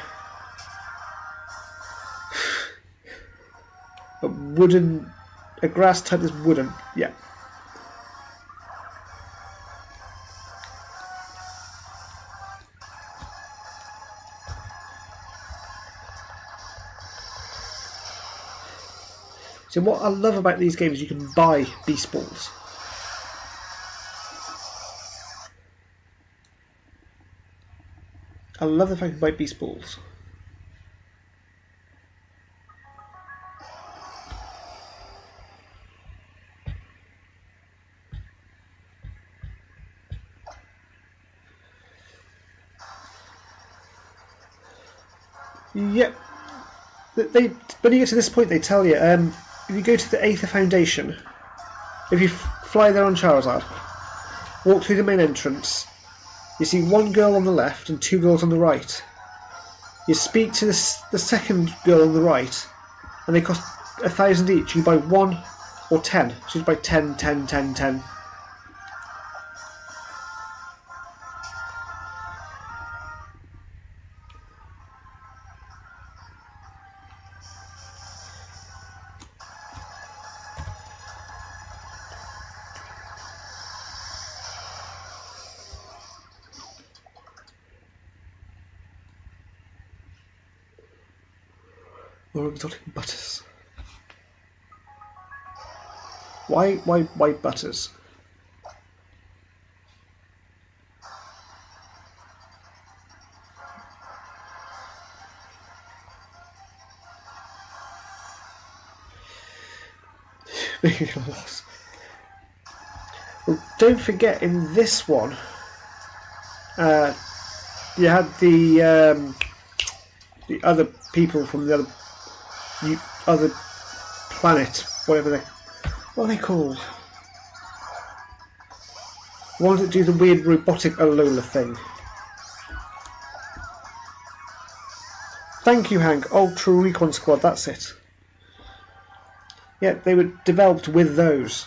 A grass type that's wooden, yeah. So what I love about these games is you can buy Beast Balls. I love the fact you can buy Beast Balls. Yep. When you get to this point, they tell you, if you go to the Aether Foundation, if you fly there on Charizard, walk through the main entrance, you see one girl on the left and 2 girls on the right. You speak to the second girl on the right, and they cost 1,000 each. You buy 1 or 10, so you buy 10, 10, 10, 10. Or exotic butters. Why butters? Well, don't forget, in this one, you had the other people from the other planet, what are they called? The ones that do the weird robotic Alola thing. Thank you, Hank. Ultra Recon Squad, that's it. Yeah, they were developed with those.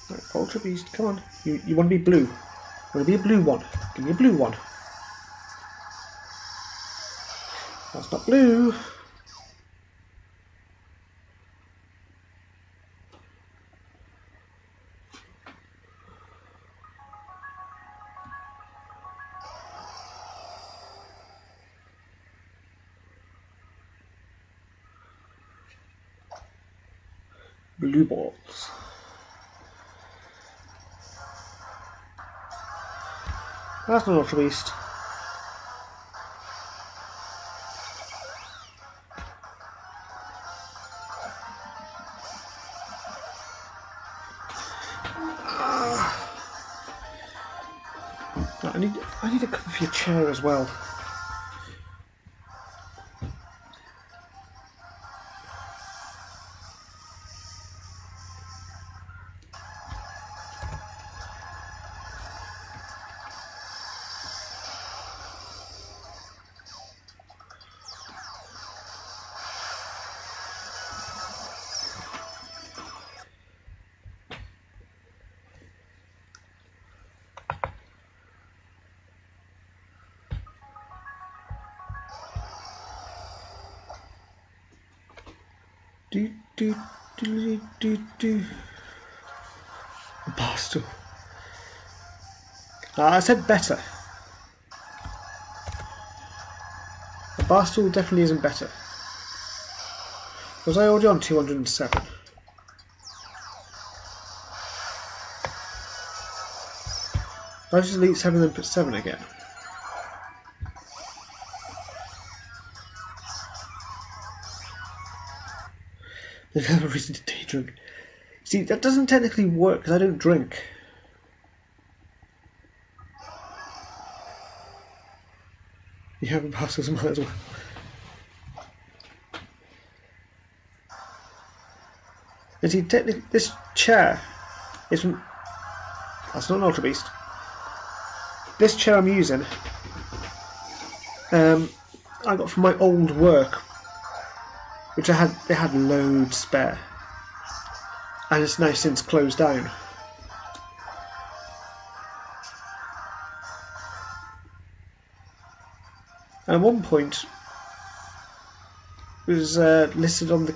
Right, Ultra Beast, come on. You want to be blue. You want to be a blue one. Give me a blue one. That's not blue. Blue balls. That's not Ultra Beast. I need a cover for your chair as well. Do do do do do. A bar stool. I said better. A bar stool definitely isn't better. Was I already on 207? I just delete 7 and put 7 again. There's never a reason to day drink. See, that doesn't technically work because I don't drink. You have a parcels might as well. And see, technically, this chair is from. That's not an Ultra Beast. This chair I'm using, I got from my old work, which they had loads spare, and it's now since closed down. And at one point, it was listed on the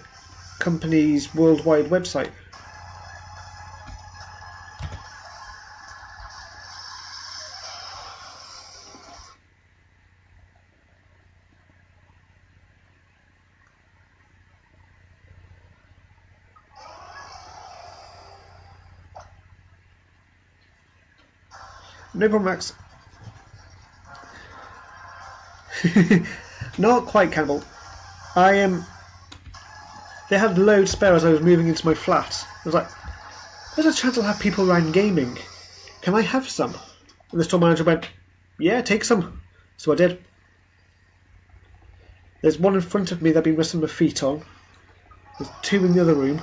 company's worldwide website. No problem, Max. Not quite, Campbell. They had loads spare as I was moving into my flat. I was like, there's a chance I'll have people around gaming. Can I have some? And the store manager went, yeah, take some. So I did. There's one in front of me that I've been resting my feet on. There's 2 in the other room.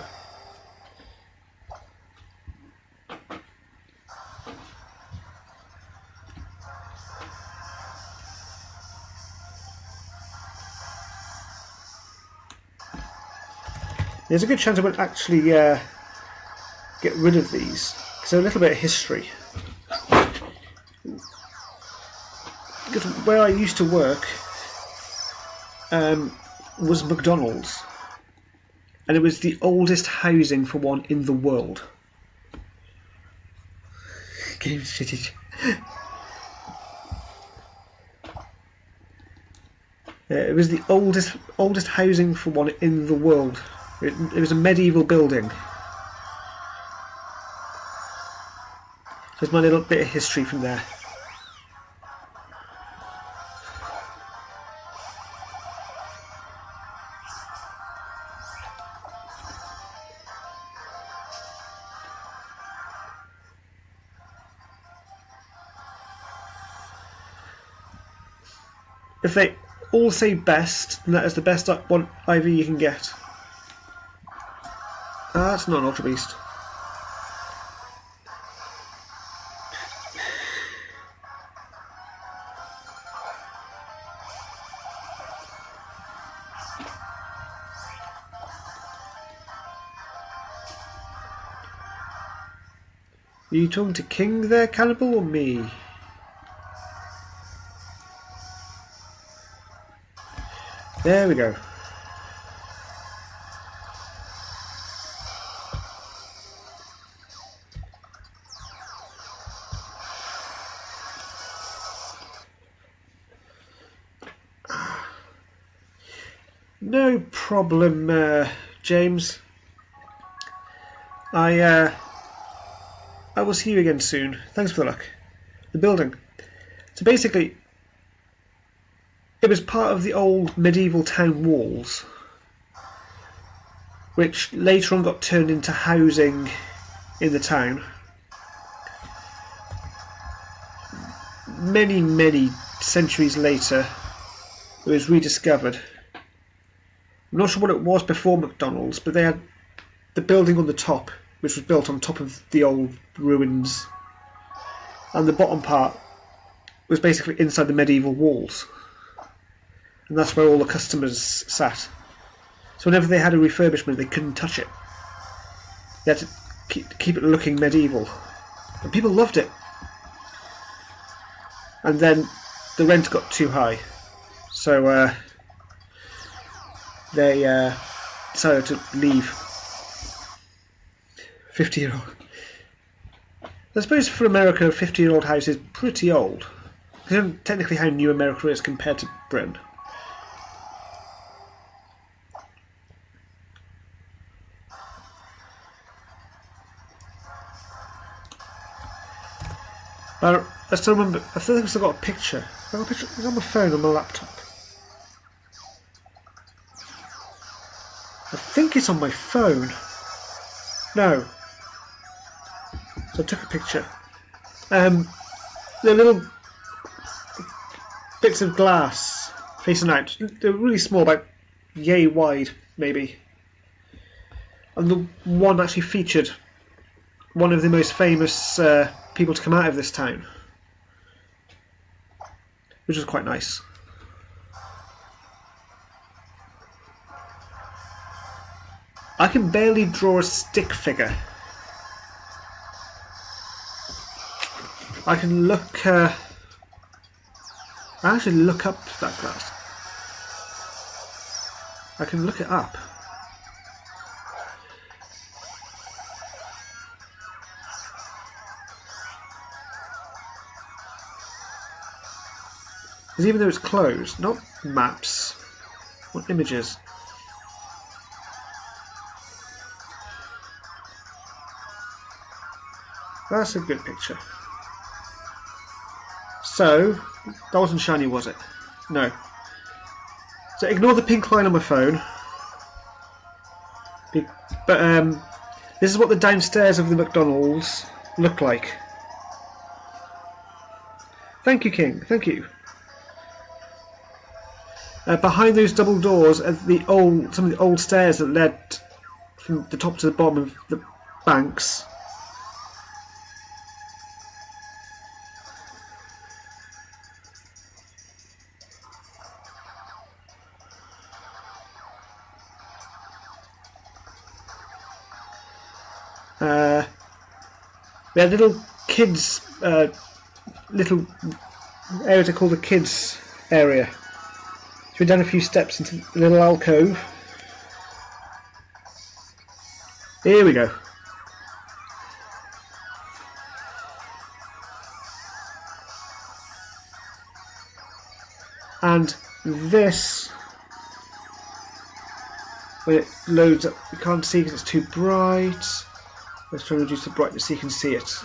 There's a good chance I won't actually get rid of these, so a little bit of history. Because where I used to work was McDonald's, and it was the oldest housing for one in the world. Games shitty. It was the oldest housing for one in the world. It was a medieval building. There's my little bit of history from there. If they all say best, then that is the best one IV you can get. That's not an Ultra Beast. Are you talking to King there, Cannibal, or me? There we go. No problem, James. I will see you again soon. Thanks for the luck. The building. So basically, it was part of the old medieval town walls, which later on got turned into housing in the town. Many, many centuries later, it was rediscovered. I'm not sure what it was before McDonald's, but they had the building on the top, which was built on top of the old ruins, and the bottom part was basically inside the medieval walls, and that's where all the customers sat. So whenever they had a refurbishment, they couldn't touch it. They had to keep it looking medieval, and people loved it. And then the rent got too high, so they decided to leave. 50-year-old. I suppose for America, a 50-year-old house is pretty old. Technically how new America is compared to Britain. I still remember, I think I've still got a picture. I've got a picture, it's on my phone, on my laptop. I think it's on my phone. No. So I took a picture. The little bits of glass facing out. They're really small, about yay wide, maybe. And the one actually featured one of the most famous people to come out of this town, which was quite nice. I can barely draw a stick figure. I can look. I actually look up that glass. I can look it up. Because even though it's closed, not maps, what images. That's a good picture. So, that wasn't shiny, was it? No. So ignore the pink line on my phone. But this is what the downstairs of the McDonald's look like. Thank you, King. Thank you. Behind those double doors are some of the old stairs that led from the top to the bottom of the banks. We had little kids, little area to call the kids area. So we've done a few steps into the little alcove. Here we go. And this, when it loads up, you can't see because it's too bright. Let's try and reduce the brightness so you can see it.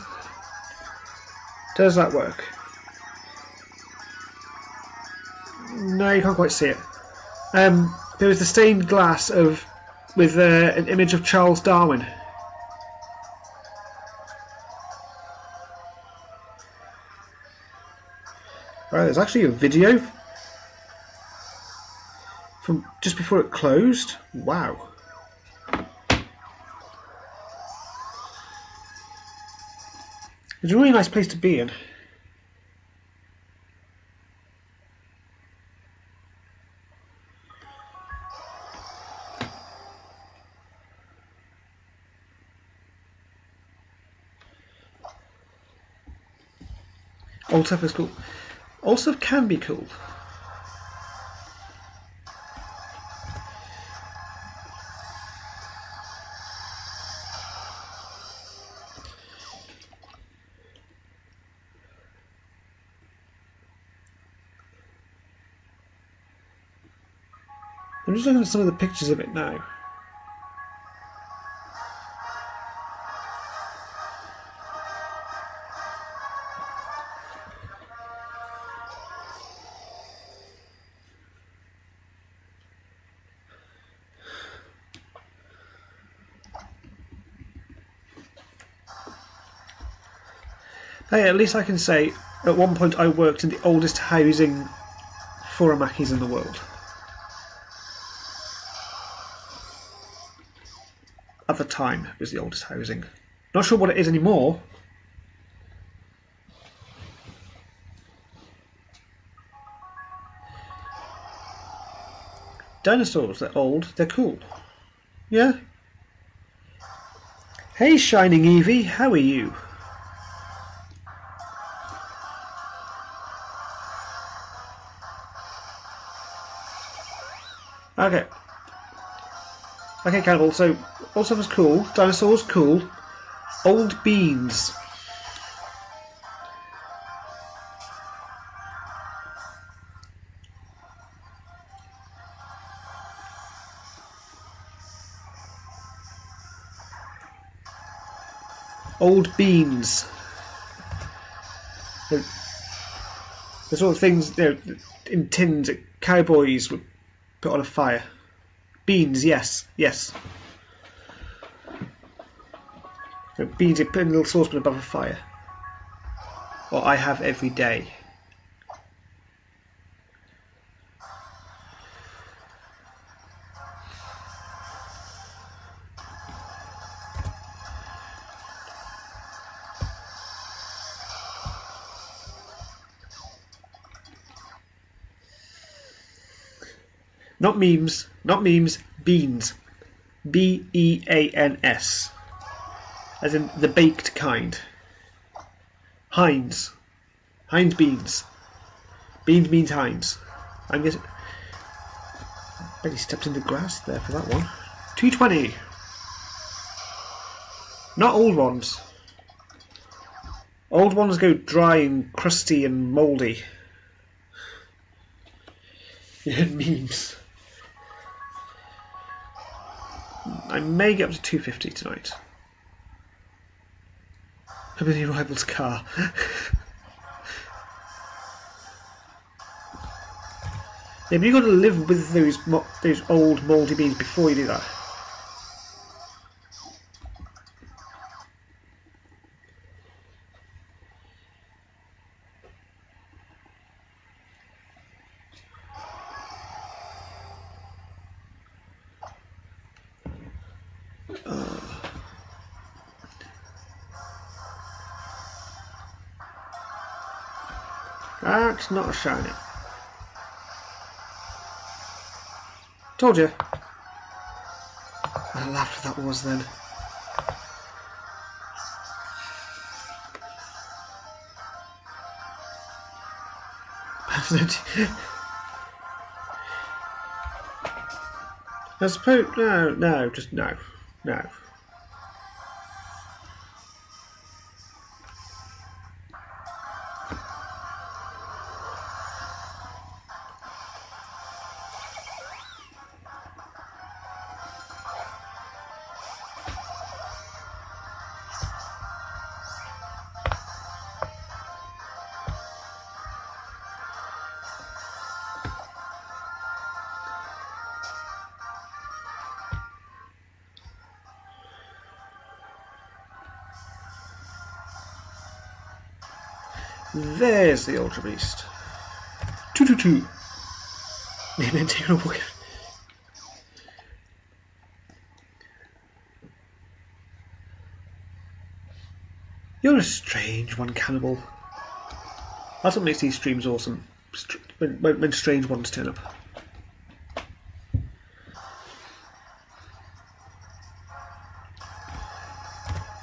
Does that work? No, you can't quite see it. There was the stained glass with an image of Charles Darwin. Right, there's actually a video from just before it closed. Wow. It's a really nice place to be in. Old stuff is cool. Old stuff can be cool. I'm just looking at some of the pictures of it now. Hey, at least I can say, at one point I worked in the oldest housing for Amakis in the world. At the time, it was the oldest housing. Not sure what it is anymore. Dinosaurs, they're old, they're cool. Yeah? Hey, Shining Evie, how are you? Okay. Okay, Cannibal, so all stuff is cool. Dinosaurs, cool. Old beans. Old beans. The sort of things, you know, in tins that cowboys would put on a fire. Beans, yes, yes. So beans you put in a little saucepan above a fire. Or I have every day. Not memes, beans. B-E-A-N-S. As in the baked kind. Heinz. Heinz beans. Beans means Heinz. I'm guessing. I bet he stepped in the grass there for that one. 220. Not old ones. Old ones go dry and crusty and mouldy. Yeah, memes. I may get up to 250 tonight. I'm in your rival's car. Yeah, but you've got to live with those old mouldy beans before you do that. That's not a shiny. Told you. I laughed what that was then. I suppose no, just no. There's the Ultra Beast. 222. And then taking a walk. You're a strange one, Cannibal. That's what makes these streams awesome. When strange ones turn up.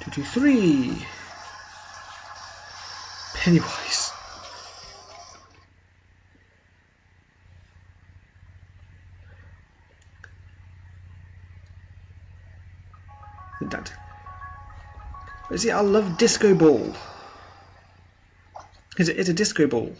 223. Pennywise. That. See, I love Disco Ball. It's a disco ball.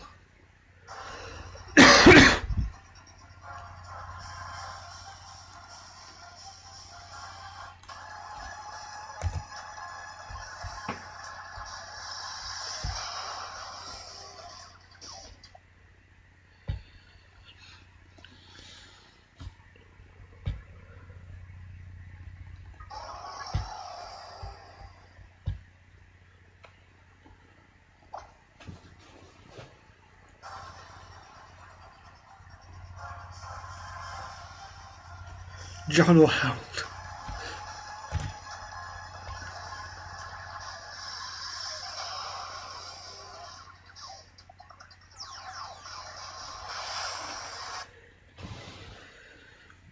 John or Harold.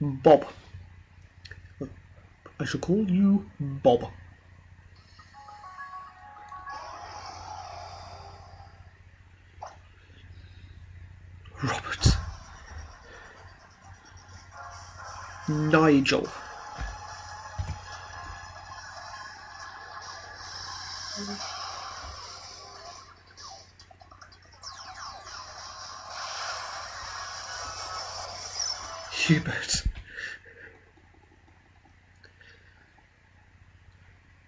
Bob. I shall call you Bob. Robert. Nigel. Hubert.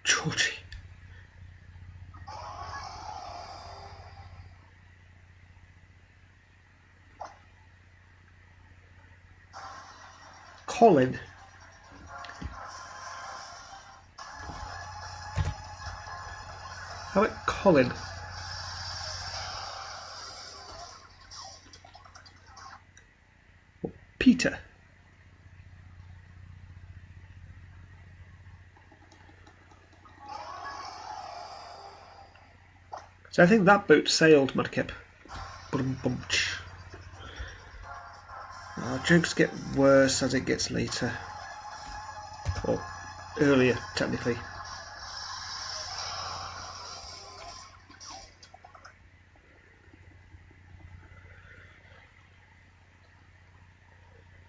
Georgie. Colin. How about Colin? Or Peter. So I think that boat sailed, Mudkip. Jokes get worse as it gets later. Or earlier, technically.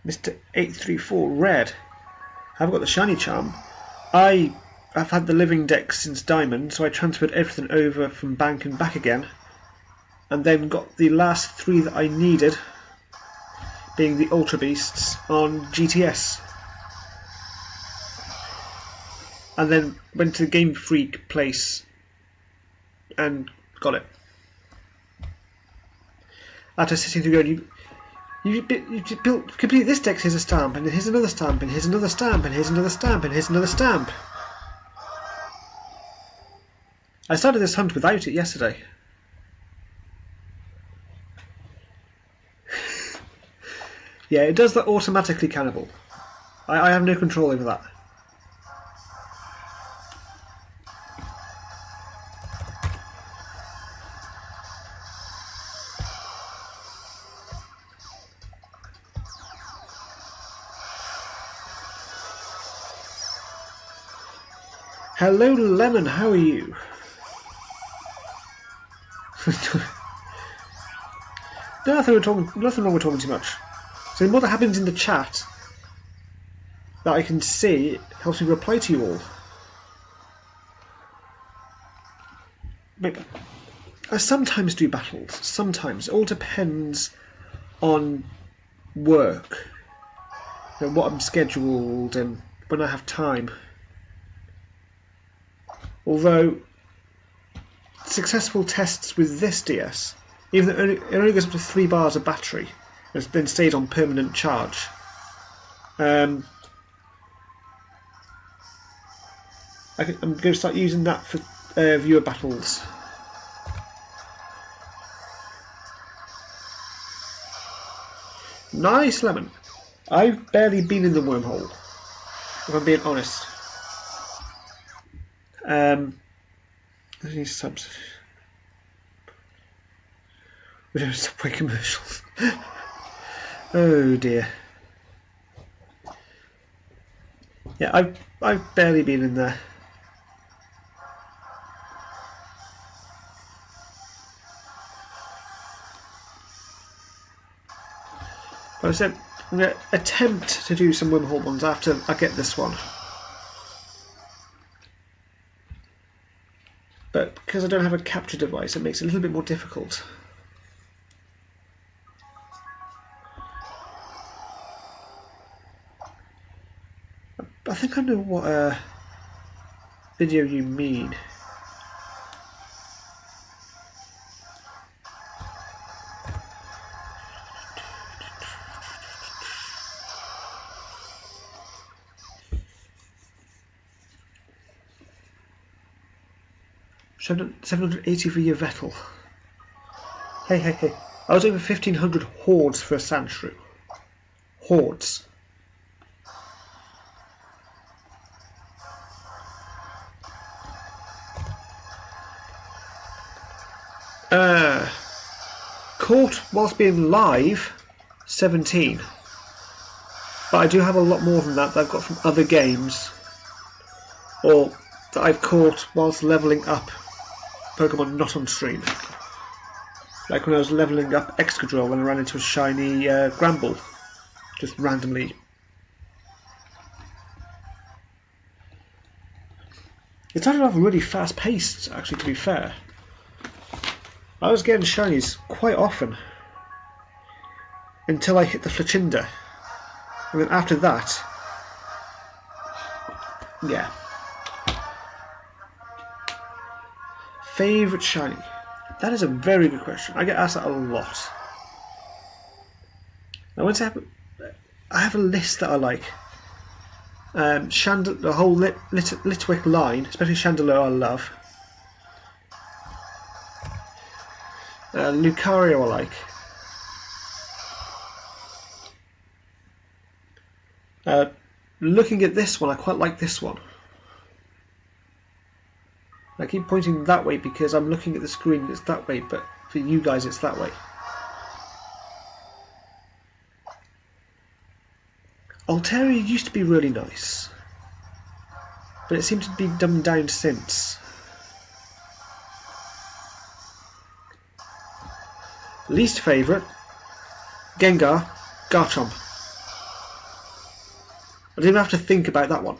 Mr. 834 Red. I've got the shiny charm. I've had the living deck since Diamond, so I transferred everything over from Bank and back again. And then got the last 3 that I needed, being the Ultra Beasts, on GTS. And then went to the Game Freak place and got it. After sitting through going, you built complete this deck, here's a stamp, and here's another stamp, and here's another stamp, and here's another stamp, and here's another stamp. I started this hunt without it yesterday. Yeah, it does that automatically, Cannibal. I have no control over that. Hello, Lemon, how are you? Nothing wrong with talking too much. So the more that happens in the chat that I can see, it helps me reply to you all. But I sometimes do battles, sometimes. It all depends on work, what I'm scheduled and when I have time. Although successful tests with this DS, even though it only goes up to 3 bars of battery, and it's then stayed on permanent charge. I'm going to start using that for viewer battles. Nice, Lemon. I've barely been in the wormhole, if I'm being honest. These subs. We don't Subway commercials. Oh dear. Yeah, I've barely been in there. But I said I'm going to attempt to do some wormhole ones after I get this one. But because I don't have a capture device, it makes it a little bit more difficult. I think I know what video you mean. $780 for your Vettel. Hey. I was over 1,500 hordes for a Sandshrew. Hordes. Caught whilst being live, 17. But I do have a lot more than that I've got from other games, or that I've caught whilst levelling up Pokemon not on stream. Like when I was levelling up Excadrill when I ran into a shiny Gramble, just randomly. It started off really fast paced, actually, to be fair. I was getting shinies quite often until I hit the Flacinda. And then after that, yeah. Favourite shiny? That is a very good question. I get asked that a lot. I have a list that I like. The whole Litwick line, especially Chandelure, I love. Lucario, I like. Looking at this one, I quite like this one. I keep pointing that way because I'm looking at the screen and it's that way, but for you guys it's that way. Altaria used to be really nice, but it seems to be dumbed down since. Least favourite, Gengar, Garchomp. I didn't even have to think about that one.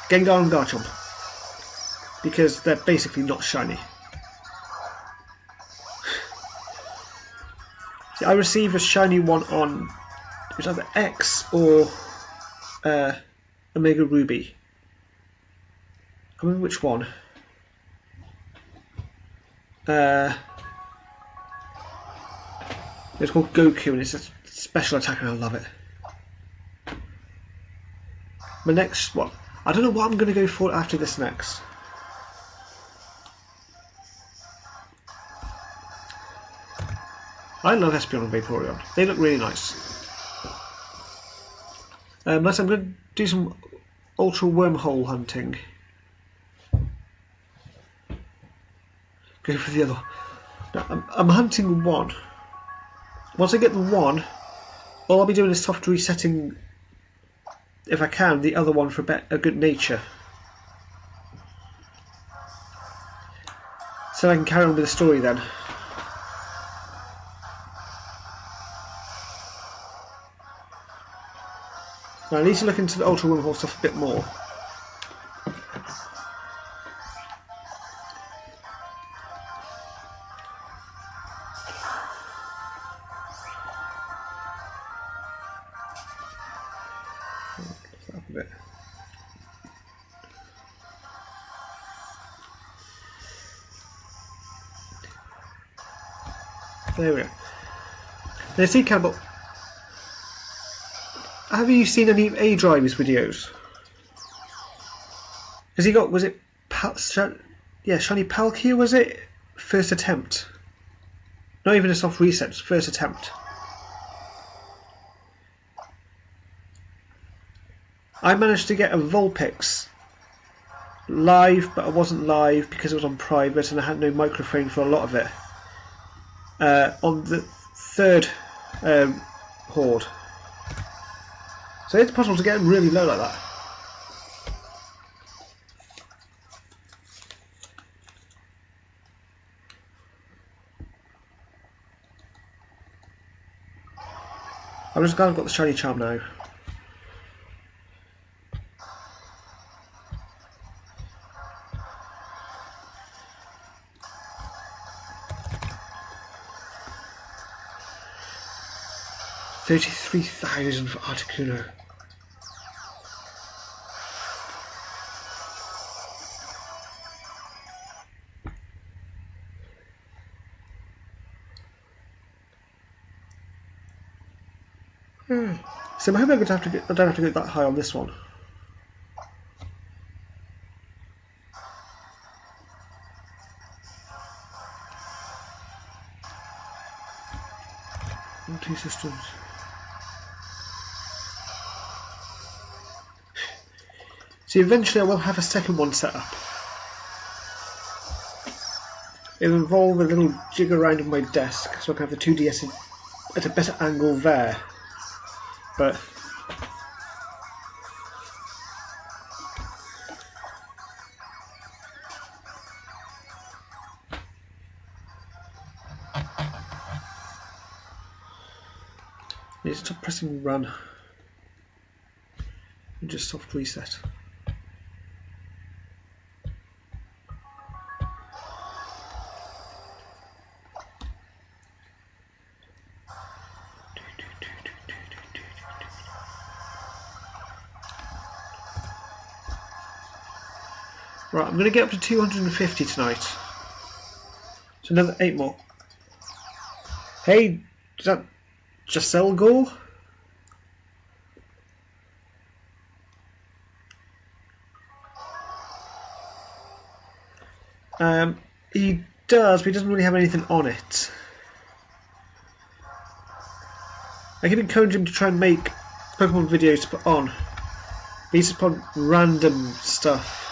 Gengar and Garchomp. Because they're basically not shiny. See, I received a shiny one on, it was either X or Omega Ruby. I can't remember which one. It's called Goku and it's a special attack and I love it. My next one, I don't know what I'm going to go for after this next. I love Espeon and Vaporeon. They look really nice. Next I'm going to do some ultra wormhole hunting. Go for the other one. Now, I'm hunting one. Once I get the one, all I'll be doing is soft resetting, if I can, the other one for a good nature. So I can carry on with the story then. Now I need to look into the ultra wormhole stuff a bit more. There we go. Now see, Campbell, have you seen any of A-Driver's videos? Has he got, was it, Shiny Palkia, was it? First attempt. Not even a soft reset, just first attempt. I managed to get a Vulpix live, but I wasn't live because it was on private and I had no microphone for a lot of it. On the third horde. So it's possible to get them really low like that. I'm just glad I've got the shiny charm now. $33,000 for Articuno. So I hope I don't have to go that high on this one. Multi-systems. See, eventually I will have a second one set up. It'll involve a little jig around on my desk, so I can have the 2DS at a better angle there. But I need to stop pressing run and just soft reset. Right, I'm going to get up to 250 tonight. So another 8 more. Hey, is that Giselle Gore? He does, but he doesn't really have anything on it. I can encourage him to try and make Pokemon videos to put on. He's just put on random stuff.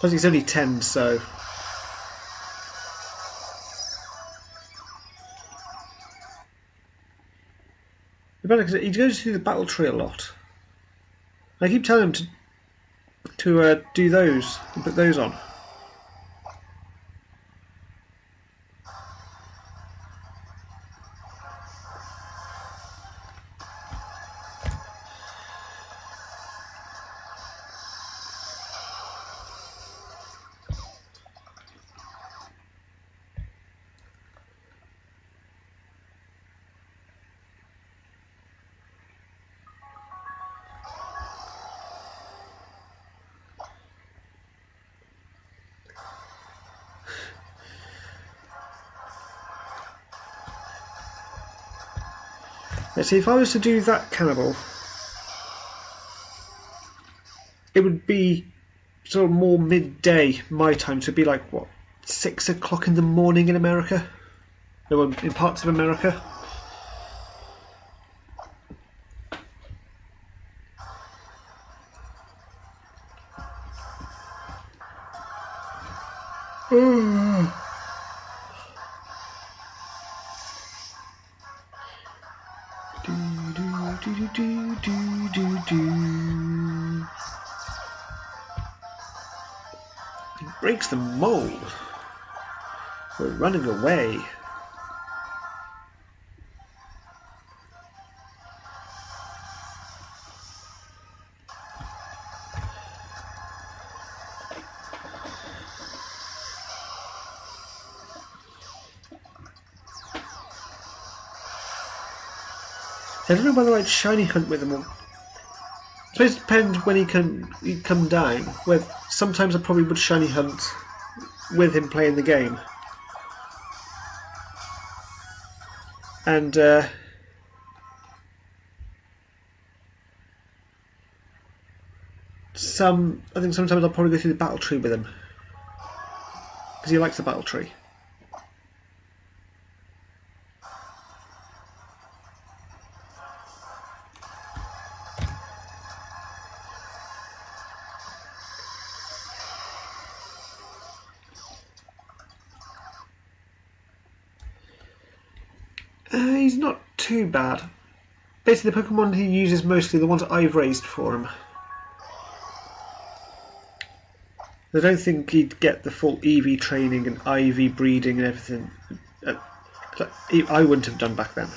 Plus he's only 10, so... He goes through the battle tree a lot. I keep telling him to do those and put those on. Let's see, if I was to do that cannibal, it would be sort of more midday my time, so it'd be like, what, 6 o'clock in the morning in America? No, in parts of America. He breaks the mold. We're running away. I don't know whether I'd shiny hunt with him or... I suppose it depends when he'd come down. Where sometimes I probably would shiny hunt with him playing the game. And I think sometimes I'll probably go through the battle tree with him. Because he likes the battle tree. He's not too bad. Basically, the Pokemon he uses mostly the ones I've raised for him. I don't think he'd get the full EV training and IV breeding and everything. I wouldn't have done back then.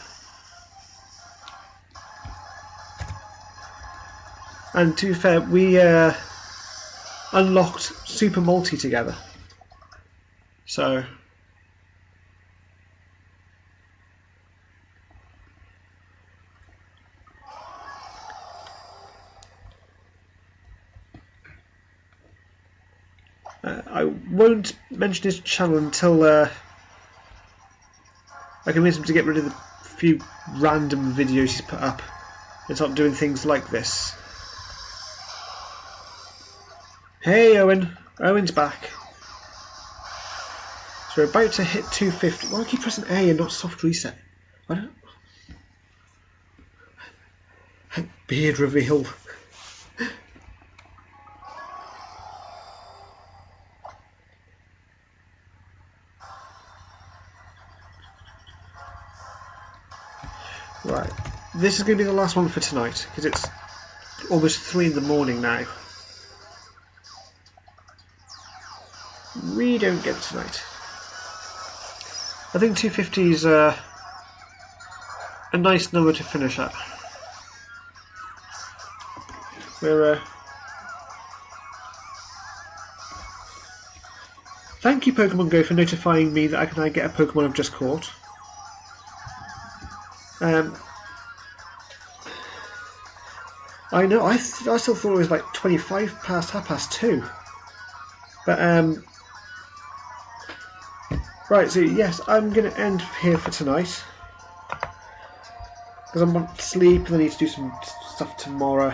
And to be fair, we unlocked Super Multi together. So... I won't mention his channel until I convince him to get rid of the few random videos he's put up and start doing things like this. Hey Owen! Owen's back. So we're about to hit 250. Why do I keep pressing A and not soft reset? I don't... Beard reveal. Right, this is going to be the last one for tonight, because it's almost 3 in the morning now. We don't get it tonight. I think 250 is a nice number to finish at. We're thank you Pokemon Go for notifying me that I can now get a Pokemon I've just caught. I know. I still thought it was like 25 past 2:30. But right. So yes, I'm gonna end here for tonight because I want to sleep and I need to do some stuff tomorrow.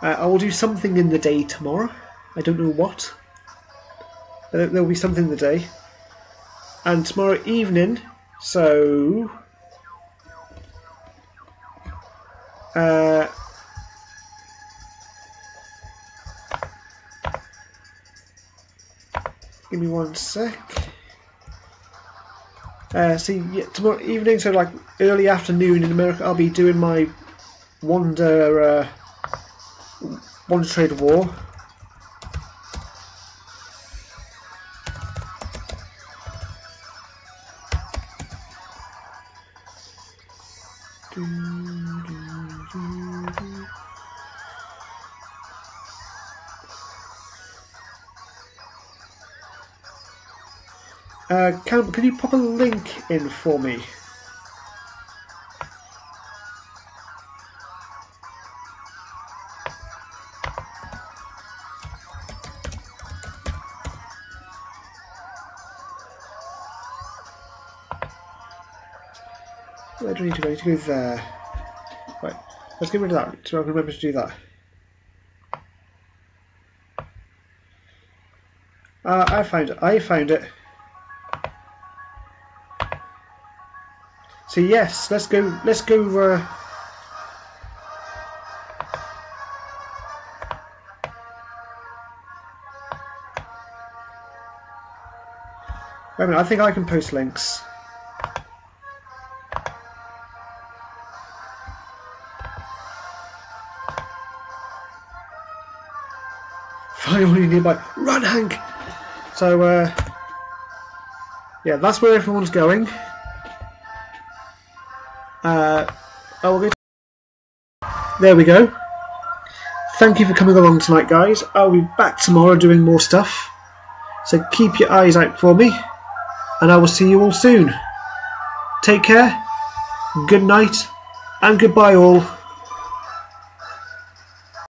I will do something in the day tomorrow. I don't know what. There'll be something in the day. And tomorrow evening, so give me one sec. See, yeah, tomorrow evening, so like early afternoon in America, I'll be doing my Wonder Trade War. Can you pop a link in for me? Where do I need to go? I need to go there. Right, let's get rid of that so I can remember to do that. I found it. So yes, let's go. Wait a minute, I think I can post links. Finally nearby. Run, Hank! So yeah, that's where everyone's going. There we go. Thank you for coming along tonight, guys. I'll be back tomorrow doing more stuff. So keep your eyes out for me. And I will see you all soon. Take care. Good night. And goodbye all.